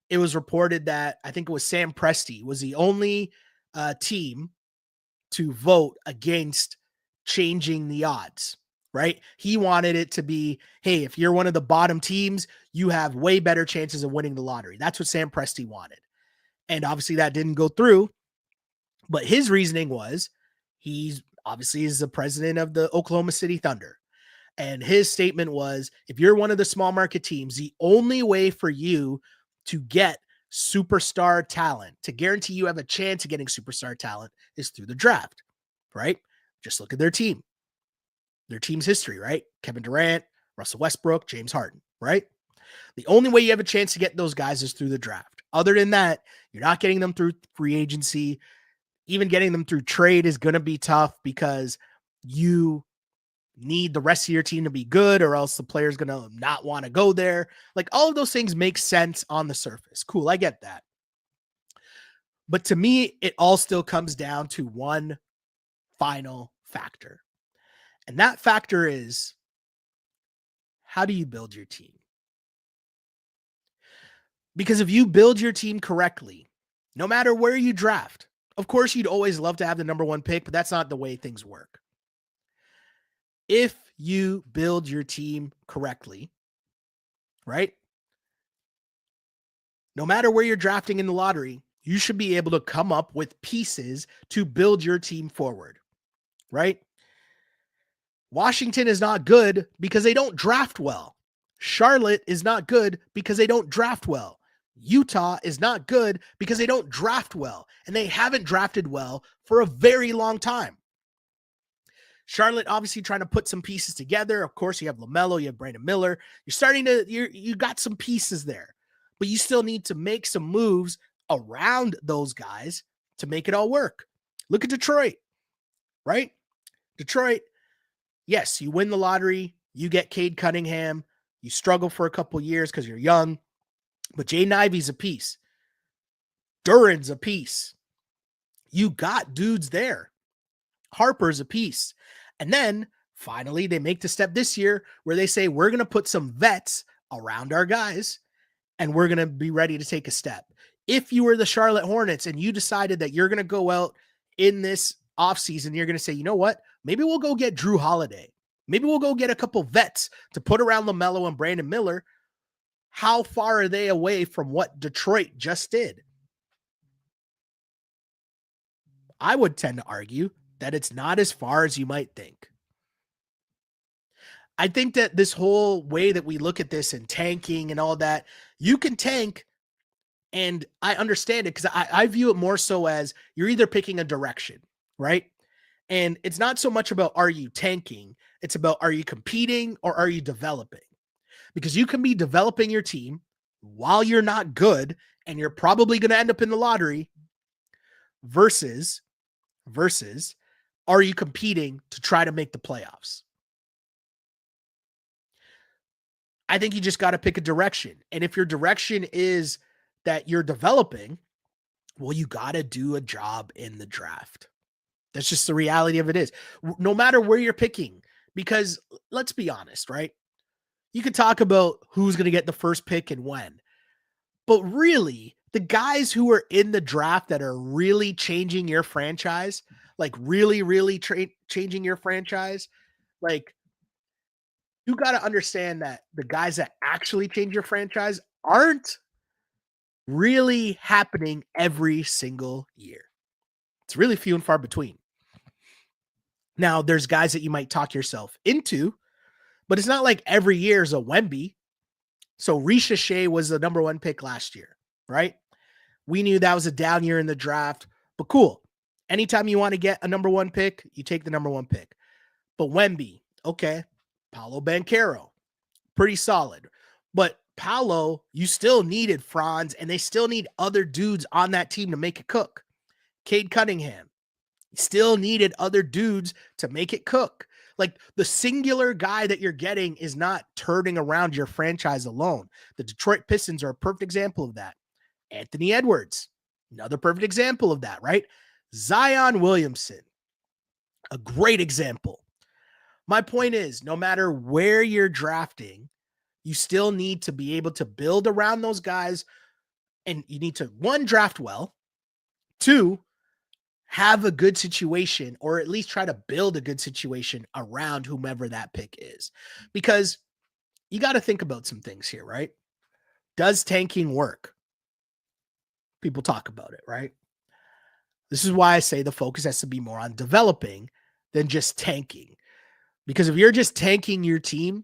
[SPEAKER 1] it was reported that I think it was Sam Presti was the only team to vote against changing the odds, right? He wanted it to be, hey, if you're one of the bottom teams, you have way better chances of winning the lottery. That's what Sam Presti wanted. And obviously that didn't go through. But his reasoning was he's obviously is the president of the Oklahoma City Thunder. And his statement was, if you're one of the small market teams, the only way for you to get superstar talent, to guarantee you have a chance of getting superstar talent, is through the draft, right? Just look at their team's history, right? Kevin Durant, Russell Westbrook, James Harden, right? The only way you have a chance to get those guys is through the draft. Other than that, you're not getting them through free agency. Even getting them through trade is going to be tough because you need the rest of your team to be good, or else the player's going to not want to go there. Like, all of those things make sense on the surface. Cool, I get that. But to me, it all still comes down to one final factor. And that factor is, how do you build your team? Because if you build your team correctly, no matter where you draft, of course, you'd always love to have the number one pick, but that's not the way things work. If you build your team correctly, right? No matter where you're drafting in the lottery, you should be able to come up with pieces to build your team forward, right? Washington is not good because they don't draft well. Charlotte is not good because they don't draft well. Utah is not good because they don't draft well, and they haven't drafted well for a very long time. Charlotte obviously trying to put some pieces together. Of course, you have LaMelo, you have Brandon Miller. You got some pieces there, but you still need to make some moves around those guys to make it all work. Look at Detroit, right? Detroit, yes, you win the lottery, you get Cade Cunningham, you struggle for a couple years because you're young, but Jaden Ivey's a piece. Duran's a piece. You got dudes there. Harper's a piece. And then finally they make the step this year where they say, we're going to put some vets around our guys and we're going to be ready to take a step. If you were the Charlotte Hornets and you decided that you're going to go out in this offseason, you're going to say, you know what? Maybe we'll go get Drew Holiday. Maybe we'll go get a couple vets to put around LaMelo and Brandon Miller. How far are they away from what Detroit just did? I would tend to argue that it's not as far as you might think. I think that this whole way that we look at this and tanking and all that, you can tank, and I understand it because I view it more so as you're either picking a direction, right? And it's not so much about are you tanking, it's about are you competing or are you developing? Because you can be developing your team while you're not good and you're probably going to end up in the lottery versus are you competing to try to make the playoffs? I think you just got to pick a direction. And if your direction is that you're developing, well, you got to do a job in the draft. That's just the reality of it is. No matter where you're picking, because let's be honest, right? You could talk about who's going to get the first pick and when, but really the guys who are in the draft that are really changing your franchise, like really changing your franchise, like you got to understand that the guys that actually change your franchise aren't really happening every single year. It's really few and far between. Now, there's guys that you might talk yourself into, but it's not like every year is a Wemby. So Risha Shea was the number one pick last year, right? We knew that was a down year in the draft, but cool. Anytime you want to get a number one pick, you take the number one pick. But Wemby, okay. Paolo Banchero, pretty solid. But Paolo, you still needed Franz, and they still need other dudes on that team to make it cook. Cade Cunningham, still needed other dudes to make it cook. Like, the singular guy that you're getting is not turning around your franchise alone. The Detroit Pistons are a perfect example of that. Anthony Edwards, another perfect example of that, right? Zion Williamson, a great example. My point is, no matter where you're drafting, you still need to be able to build around those guys, and you need to, one, draft well, two, have a good situation, or at least try to build a good situation around whomever that pick is. Because you got to think about some things here, right? Does tanking work? people talk about it, right? This is why I say the focus has to be more on developing than just tanking. Because if you're just tanking your team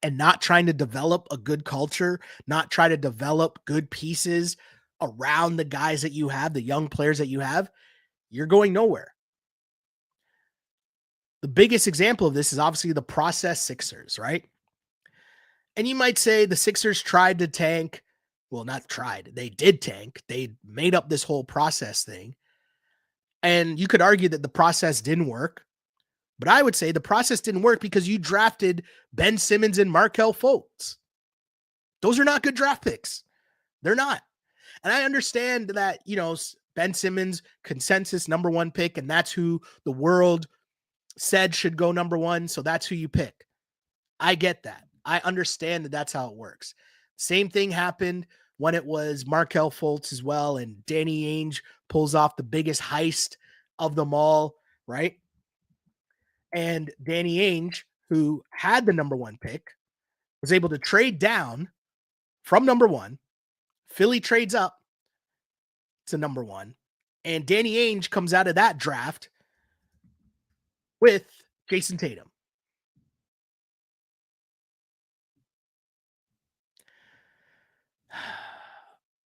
[SPEAKER 1] and not trying to develop a good culture, not try to develop good pieces around the guys that you have, the young players that you have, you're going nowhere. The biggest example of this is obviously the process Sixers, right? And you might say the Sixers tried to tank. Well, not tried. They did tank. They made up this whole process thing. And you could argue that the process didn't work. But I would say the process didn't work because you drafted Ben Simmons and Markelle Fultz. Those are not good draft picks. They're not. And I understand that, Ben Simmons, consensus number one pick, and that's who the world said should go number one. So that's who you pick. I get that. I understand that that's how it works. Same thing happened when it was Markelle Fultz as well. And Danny Ainge pulls off the biggest heist of them all, right? And Danny Ainge, who had the number one pick, was able to trade down from number one. Philly trades up to number one. And Danny Ainge comes out of that draft with Jason Tatum.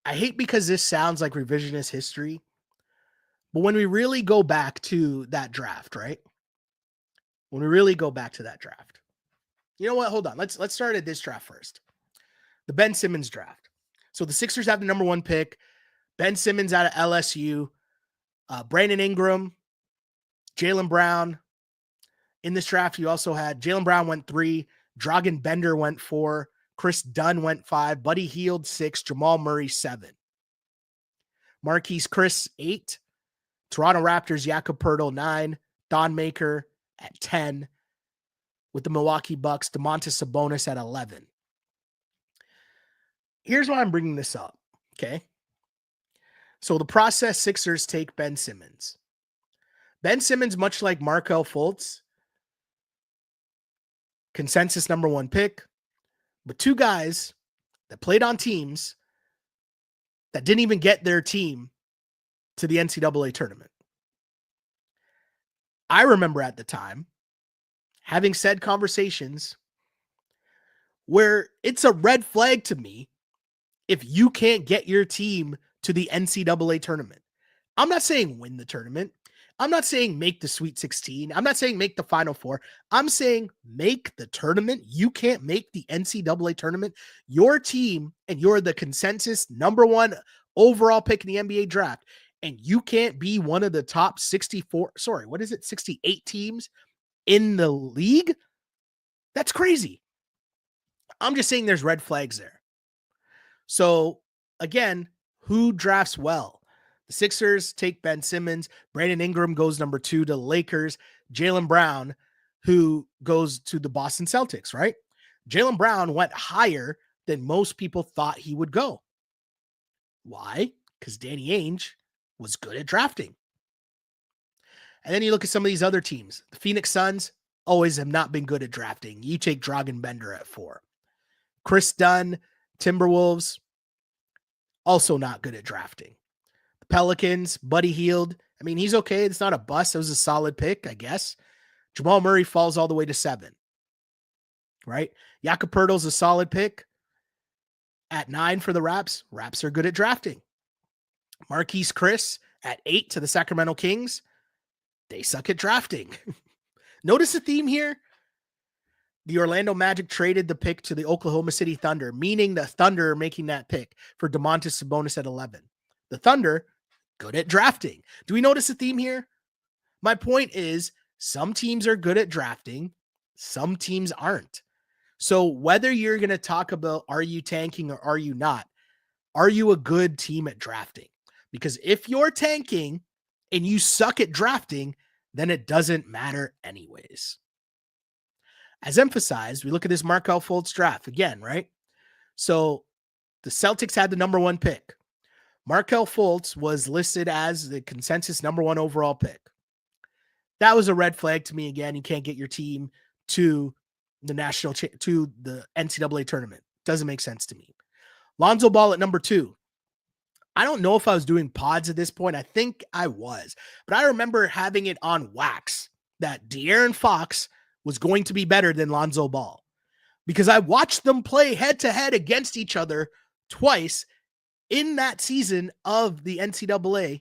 [SPEAKER 1] I hate because this sounds like revisionist history, but when we really go back to that draft, right? When we really go back to that draft, you know what? Hold on. Let's start at this draft first. The Ben Simmons draft. So the Sixers have the number one pick. Ben Simmons out of LSU. Brandon Ingram, Jaylen Brown. In this draft, you also had Jaylen Brown went 3, Dragan Bender went 4, Chris Dunn went 5, Buddy Hield 6, Jamal Murray 7. Marquise Chris 8, Toronto Raptors Jakob Poeltl 9, Don Maker at 10, with the Milwaukee Bucks Domantas Sabonis at 11. Here's why I'm bringing this up, okay? So the process Sixers take Ben Simmons. Ben Simmons, much like Markelle Fultz, consensus number one pick, but two guys that played on teams that didn't even get their team to the NCAA tournament. I remember at the time having said conversations where it's a red flag to me if you can't get your team to the NCAA tournament. I'm not saying win the tournament. I'm not saying make the Sweet 16. I'm not saying make the Final Four. I'm saying make the tournament. You can't make the NCAA tournament. Your team, and you're the consensus number one overall pick in the NBA draft, and you can't be one of the top 68 teams in the league? That's crazy. I'm just saying there's red flags there. So, again, who drafts well? The Sixers take Ben Simmons. Brandon Ingram goes number 2 to the Lakers. Jaylen Brown, who goes to the Boston Celtics, right? Jaylen Brown went higher than most people thought he would go. Why? Because Danny Ainge was good at drafting. And then you look at some of these other teams. The Phoenix Suns always have not been good at drafting. You take Dragan Bender at 4. Chris Dunn, Timberwolves, also not good at drafting. The Pelicans, Buddy Hield. I mean, he's okay. It's not a bust. It was a solid pick, I guess. Jamal Murray falls all the way to 7. Right? Jakob Poeltl's a solid pick. At 9 for the Raps. Raps are good at drafting. Marquise Chris at 8 to the Sacramento Kings. They suck at drafting. Notice the theme here? The Orlando Magic traded the pick to the Oklahoma City Thunder, meaning the Thunder are making that pick for Domantas Sabonis at 11. The Thunder, good at drafting. Do we notice a theme here? My point is, some teams are good at drafting, some teams aren't. So whether you're going to talk about are you tanking or are you not, are you a good team at drafting? Because if you're tanking and you suck at drafting, then it doesn't matter anyways. As emphasized, we look at this Markelle Fultz draft again, right? So the Celtics had the number 1 pick. Markelle Fultz was listed as the consensus number 1 overall pick. That was a red flag to me again. You can't get your team to the to the NCAA tournament. Doesn't make sense to me. Lonzo Ball at number 2. I don't know if I was doing pods at this point. I think I was, but I remember having it on wax that De'Aaron Fox was going to be better than Lonzo Ball because I watched them play head to head against each other twice in that season of the NCAA.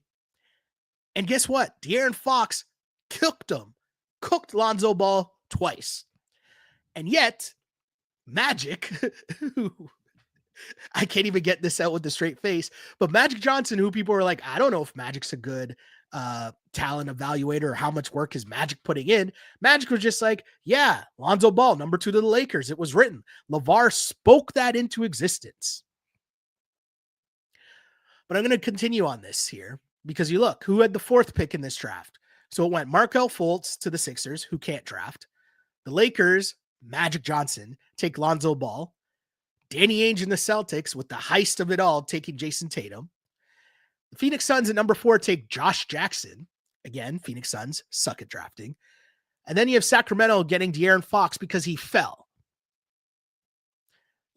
[SPEAKER 1] And guess what? De'Aaron Fox cooked Lonzo Ball twice. And yet, Magic, I can't even get this out with a straight face, but Magic Johnson, who people were like, I don't know if Magic's a good talent evaluator or how much work is Magic putting in. Magic was just like, yeah, Lonzo Ball, number 2 to the Lakers. It was written. LeVar spoke that into existence. But I'm going to continue on this here because you look, who had the 4th pick in this draft? So it went Markelle Fultz to the Sixers, who can't draft. The Lakers, Magic Johnson, take Lonzo Ball. Danny Ainge and the Celtics, with the heist of it all, taking Jason Tatum. The Phoenix Suns at number 4 take Josh Jackson. Again, Phoenix Suns suck at drafting. And then you have Sacramento getting De'Aaron Fox because he fell.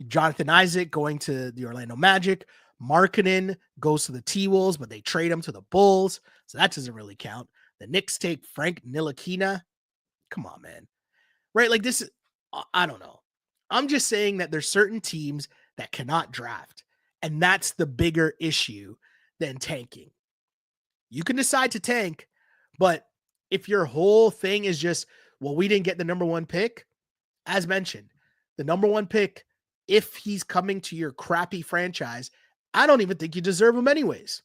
[SPEAKER 1] Jonathan Isaac going to the Orlando Magic. Markkanen goes to the T-Wolves, but they trade him to the Bulls, so that doesn't really count. The Knicks take Frank Ntilikina. Come on, man. Right? Like this, I don't know. I'm just saying that there's certain teams that cannot draft, and that's the bigger issue than tanking. You can decide to tank, but if your whole thing is just, well, we didn't get the number 1 pick, as mentioned, the number 1 pick, if he's coming to your crappy franchise, I don't even think you deserve him anyways.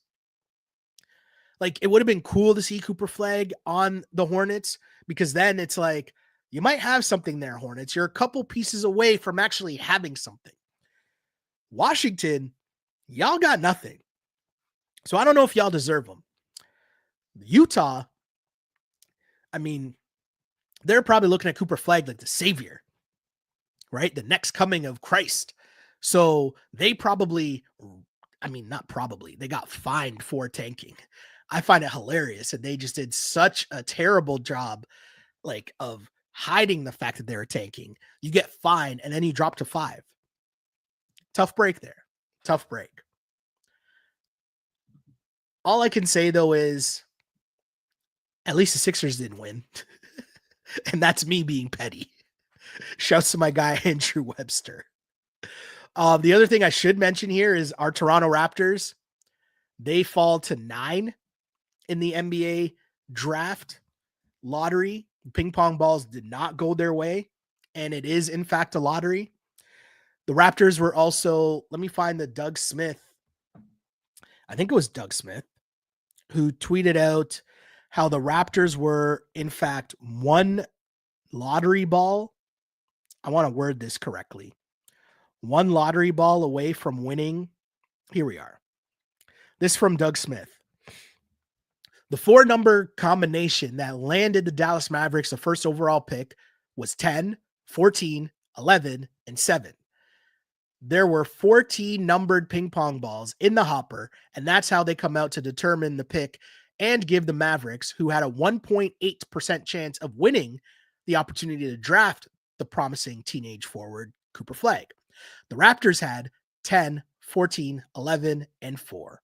[SPEAKER 1] Like, it would have been cool to see Cooper Flag on the Hornets because then it's like, you might have something there, Hornets. You're a couple pieces away from actually having something. Washington, y'all got nothing. So I don't know if y'all deserve them. Utah, I mean, they're probably looking at Cooper Flag like the savior, right? The next coming of Christ. So they probably, I mean, not probably, they got fined for tanking. I find it hilarious. And they just did such a terrible job, like, of hiding the fact that they're tanking. You get fined and then you drop to 5. Tough break there. Tough break. All I can say, though, is at least the Sixers didn't win. And that's me being petty. Shouts to my guy, Andrew Webster. The other thing I should mention here is our Toronto Raptors. They fall to 9 in the NBA draft lottery. Ping pong balls did not go their way, and it is, in fact, a lottery. The Raptors were also, let me find the Doug Smith. I think it was Doug Smith who tweeted out how the Raptors were, in fact, 1 lottery ball. I want to word this correctly. 1 lottery ball away from winning. Here we are. This from Doug Smith. The 4-number combination that landed the Dallas Mavericks the first overall pick was 10, 14, 11, and 7. There were 14 numbered ping pong balls in the hopper, and that's how they come out to determine the pick and give the Mavericks, who had a 1.8% chance of winning, the opportunity to draft the promising teenage forward Cooper Flag. The Raptors had 10, 14, 11, and 4.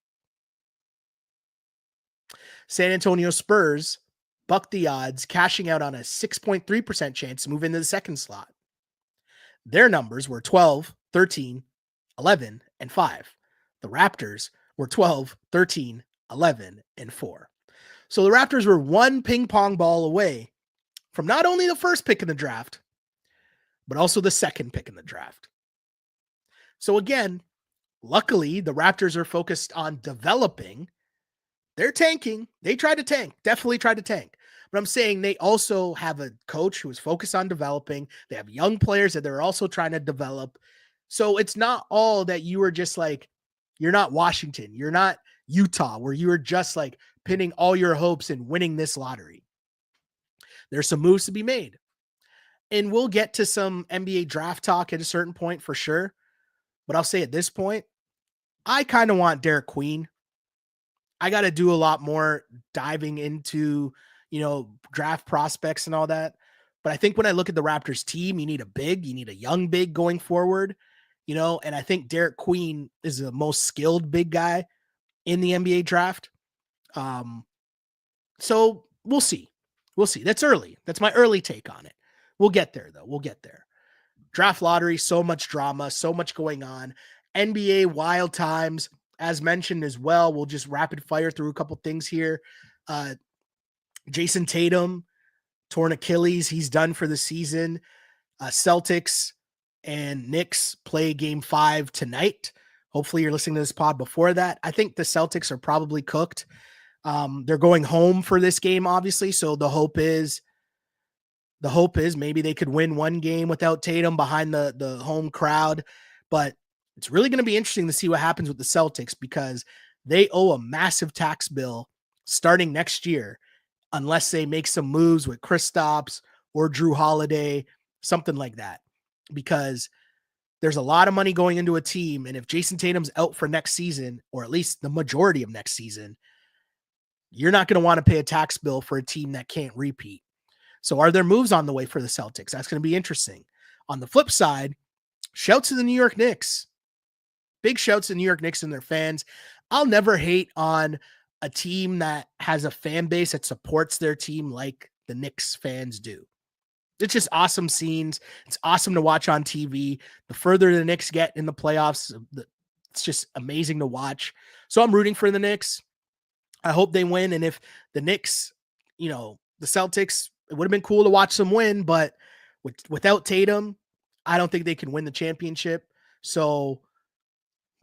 [SPEAKER 1] San Antonio Spurs bucked the odds, cashing out on a 6.3% chance to move into the second slot. Their numbers were 12, 13, 11, and 5. The Raptors were 12, 13, 11, and 4. So the Raptors were 1 ping pong ball away from not only the first pick in the draft, but also the second pick in the draft. So again, luckily, the Raptors are focused on developing. They're tanking. They tried to tank, definitely tried to tank. But I'm saying they also have a coach who is focused on developing. They have young players that they're also trying to develop. So it's not all that you are just like, you're not Washington. You're not Utah, where you are just like pinning all your hopes in winning this lottery. There's some moves to be made. And we'll get to some NBA draft talk at a certain point for sure. But I'll say at this point, I kind of want Derek Queen. I got to do a lot more diving into, draft prospects and all that. But I think when I look at the Raptors team, you need a young big going forward, and I think Derek Queen is the most skilled big guy in the NBA draft. So we'll see. We'll see. That's early. That's my early take on it. We'll get there, though. We'll get there. Draft lottery, so much drama, so much going on. NBA wild times, as mentioned as well. We'll just rapid fire through a couple things here. Jason Tatum, torn Achilles. He's done for the season. Celtics and Knicks play game 5 tonight. Hopefully you're listening to this pod before that. I think the Celtics are probably cooked. They're going home for this game, obviously. So the hope is maybe they could win one game without Tatum behind the home crowd. But it's really going to be interesting to see what happens with the Celtics, because they owe a massive tax bill starting next year unless they make some moves with Kristaps or Drew Holiday, something like that. Because there's a lot of money going into a team, and if Jason Tatum's out for next season, or at least the majority of next season, you're not going to want to pay a tax bill for a team that can't repeat. So are there moves on the way for the Celtics? That's going to be interesting. On the flip side, shouts to the New York Knicks. Big shouts to the New York Knicks and their fans. I'll never hate on a team that has a fan base that supports their team like the Knicks fans do. It's just awesome scenes. It's awesome to watch on TV. The further the Knicks get in the playoffs, it's just amazing to watch. So I'm rooting for the Knicks. I hope they win. And if the Knicks, the Celtics, it would have been cool to watch them win, but without Tatum, I don't think they can win the championship. So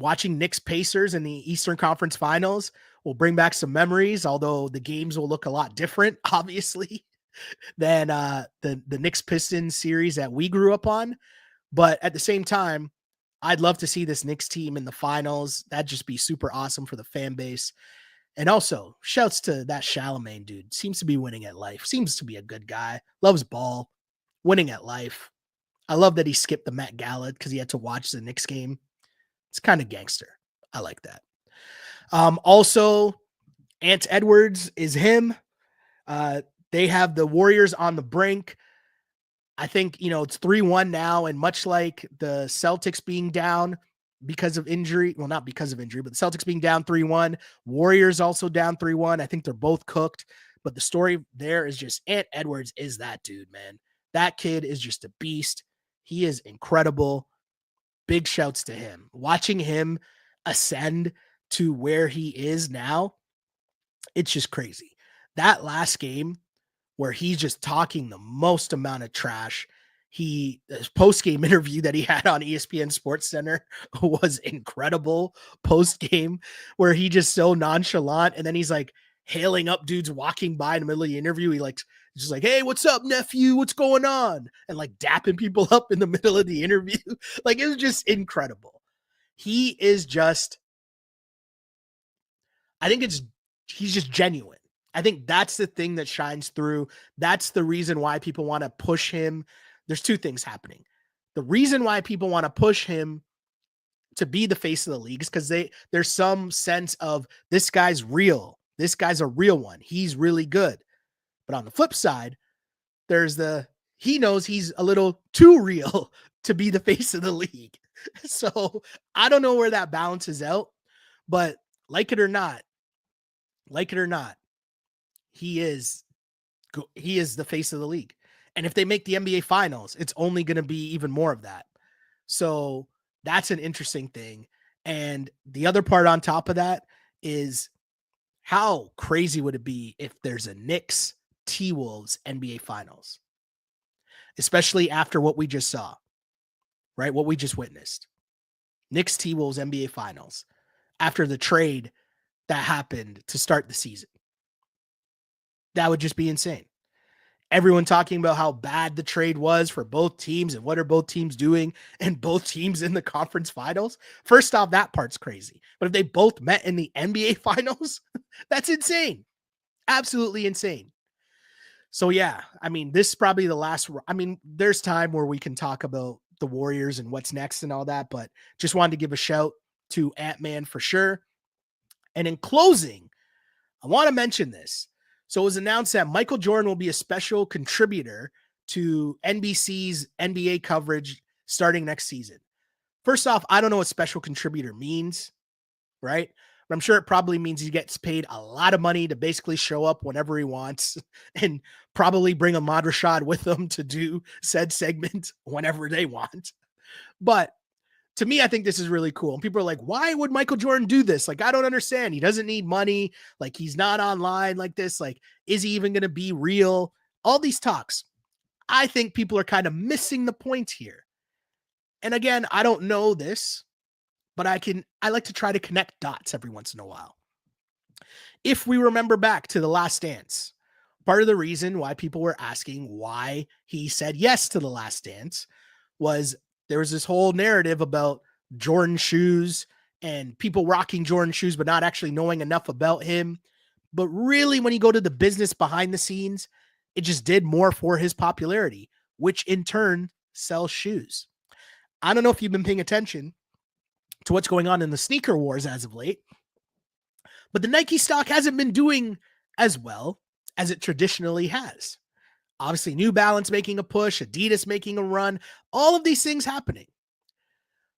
[SPEAKER 1] watching Knicks Pacers in the Eastern Conference Finals will bring back some memories, although the games will look a lot different, obviously, than the Knicks Pistons series that we grew up on. But at the same time, I'd love to see this Knicks team in the finals. That'd just be super awesome for the fan base. And also, shouts to that Charlemagne dude. Seems to be winning at life. Seems to be a good guy. Loves ball. Winning at life. I love that he skipped the Met Gala because he had to watch the Knicks game. It's kind of gangster. I like that. Also, Ant Edwards is him. They have the Warriors on the brink. I think, it's 3-1 now. And much like the Celtics being down because of injury, well, not because of injury, but the Celtics being down 3-1, Warriors also down 3-1. I think they're both cooked. But the story there is just Ant Edwards is that dude, man. That kid is just a beast. He is incredible. Big shouts to him. Watching him ascend to where he is now, it's just crazy. That last game where he's just talking the most amount of trash, his post-game interview that he had on ESPN Sports Center was incredible. Post-game where he just so nonchalant, and then he's like hailing up dudes walking by in the middle of the interview. He just like, hey, what's up, nephew? What's going on? And like dapping people up in the middle of the interview. Like, it was just incredible. He is just, he's just genuine. I think that's the thing that shines through. That's the reason why people want to push him. There's two things happening. The reason why people want to push him to be the face of the league is because there's some sense of this guy's real. This guy's a real one. He's really good. But on the flip side, there's he knows he's a little too real to be the face of the league. So I don't know where that balances out, but like it or not, he is the face of the league. And if they make the NBA finals, it's only going to be even more of that. So that's an interesting thing. And the other part on top of that is, how crazy would it be if there's a Knicks T-Wolves NBA finals, especially after what we just saw, right? What we just witnessed. Knicks T-Wolves NBA finals after the trade that happened to start the season. That would just be insane. Everyone talking about how bad the trade was for both teams and what are both teams doing, and both teams in the conference finals. First off, that part's crazy. But if they both met in the NBA finals, that's insane. Absolutely insane. So yeah, I mean, this is probably the last. I mean, there's time where we can talk about the Warriors and what's next and all that, but just wanted to give a shout to Ant-Man for sure. And in closing, I want to mention this. So it was announced that Michael Jordan will be a special contributor to NBC's NBA coverage starting next season. First off, I don't know what special contributor means, right? But I'm sure it probably means he gets paid a lot of money to basically show up whenever he wants and probably bring a Madrashad with them to do said segment whenever they want. But to me, I think this is really cool. And people are like, why would Michael Jordan do this? Like, I don't understand. He doesn't need money. Like, he's not online like this. Like, is he even going to be real? All these talks. I think people are kind of missing the point here. And again, I don't know this, but I like to try to connect dots every once in a while. If we remember back to The Last Dance, part of the reason why people were asking why he said yes to The Last Dance was there was this whole narrative about Jordan shoes and people rocking Jordan shoes, but not actually knowing enough about him. But really, when you go to the business behind the scenes, it just did more for his popularity, which in turn sells shoes. I don't know if you've been paying attention to what's going on in the sneaker wars as of late, but the Nike stock hasn't been doing as well as it traditionally has. Obviously, New Balance making a push, Adidas making a run, all of these things happening.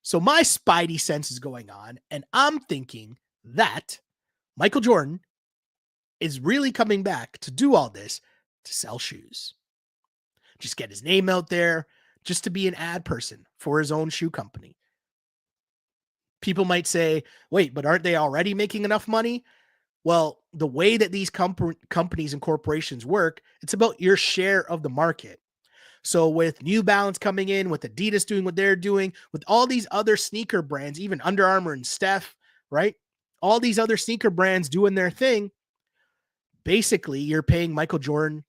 [SPEAKER 1] So my spidey sense is going on, and I'm thinking that Michael Jordan is really coming back to do all this to sell shoes. Just get his name out there, just to be an ad person for his own shoe company. People might say, wait, but aren't they already making enough money? Well, the way that these companies and corporations work, it's about your share of the market. So with New Balance coming in, with Adidas doing what they're doing, with all these other sneaker brands, even Under Armour and Steph, right? All these other sneaker brands doing their thing. Basically, you're paying Michael Jordan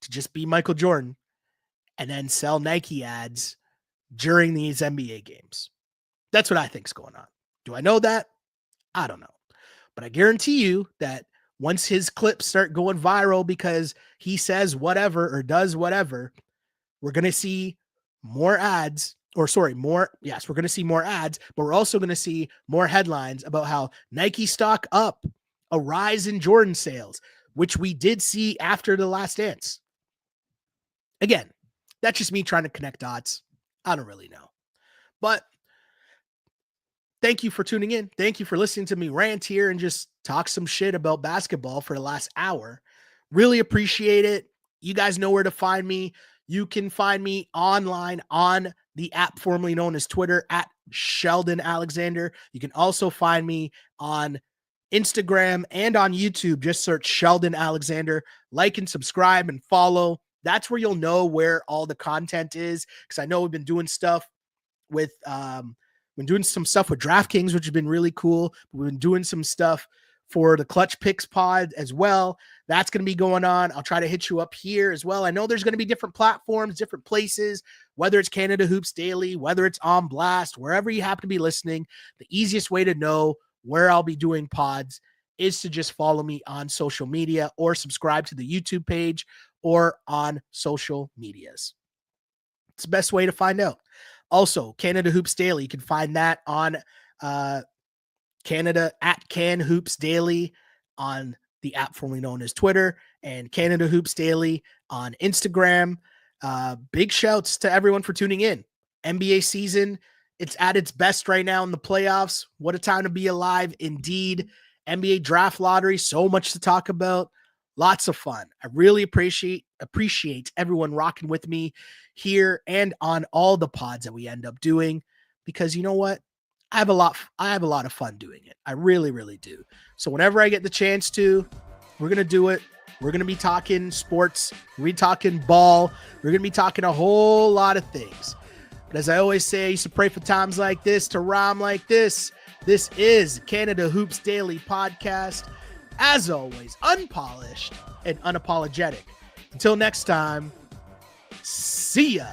[SPEAKER 1] to just be Michael Jordan and then sell Nike ads during these NBA games. That's what I think is going on. Do I know that? I don't know. But I guarantee you that once his clips start going viral because he says whatever or does whatever, we're going to see more ads, we're going to see more ads, but we're also going to see more headlines about how Nike stock up, a rise in Jordan sales, which we did see after The Last Dance. Again, that's just me trying to connect dots. I don't really know. But thank you for tuning in. Thank you for listening to me rant here and just talk some shit about basketball for the last hour. Really appreciate it. You guys know where to find me. You can find me online on the app formerly known as Twitter at Sheldon Alexander. You can also find me on Instagram and on YouTube. Just search Sheldon Alexander. Like and subscribe and follow. That's where you'll know where all the content is, because I know we've been doing stuff with been doing some stuff with DraftKings, which has been really cool. We've been doing some stuff for the Clutch Picks pod as well. That's going to be going on. I'll try to hit you up here as well. I know there's going to be different platforms, different places, whether it's Canada Hoops Daily, whether it's On Blast, wherever you happen to be listening. The easiest way to know where I'll be doing pods is to just follow me on social media or subscribe to the YouTube page or on social medias. It's the best way to find out. Also, Canada Hoops Daily, you can find that on Canada at Can Hoops Daily on the app formerly known as Twitter, and Canada Hoops Daily on Instagram. Big shouts to everyone for tuning in. NBA season, it's at its best right now in the playoffs. What a time to be alive indeed. NBA draft lottery, so much to talk about. Lots of fun. I really appreciate everyone rocking with me here and on all the pods that we end up doing, because you know what? I have a lot of fun doing it. I really, really do. So whenever I get the chance to, we're going to do it. We're going to be talking sports. We're going to be talking ball. We're going to be talking a whole lot of things. But as I always say, I used to pray for times like this to rhyme like this. This is Canada Hoops Daily Podcast. As always, unpolished and unapologetic. Until next time, see ya.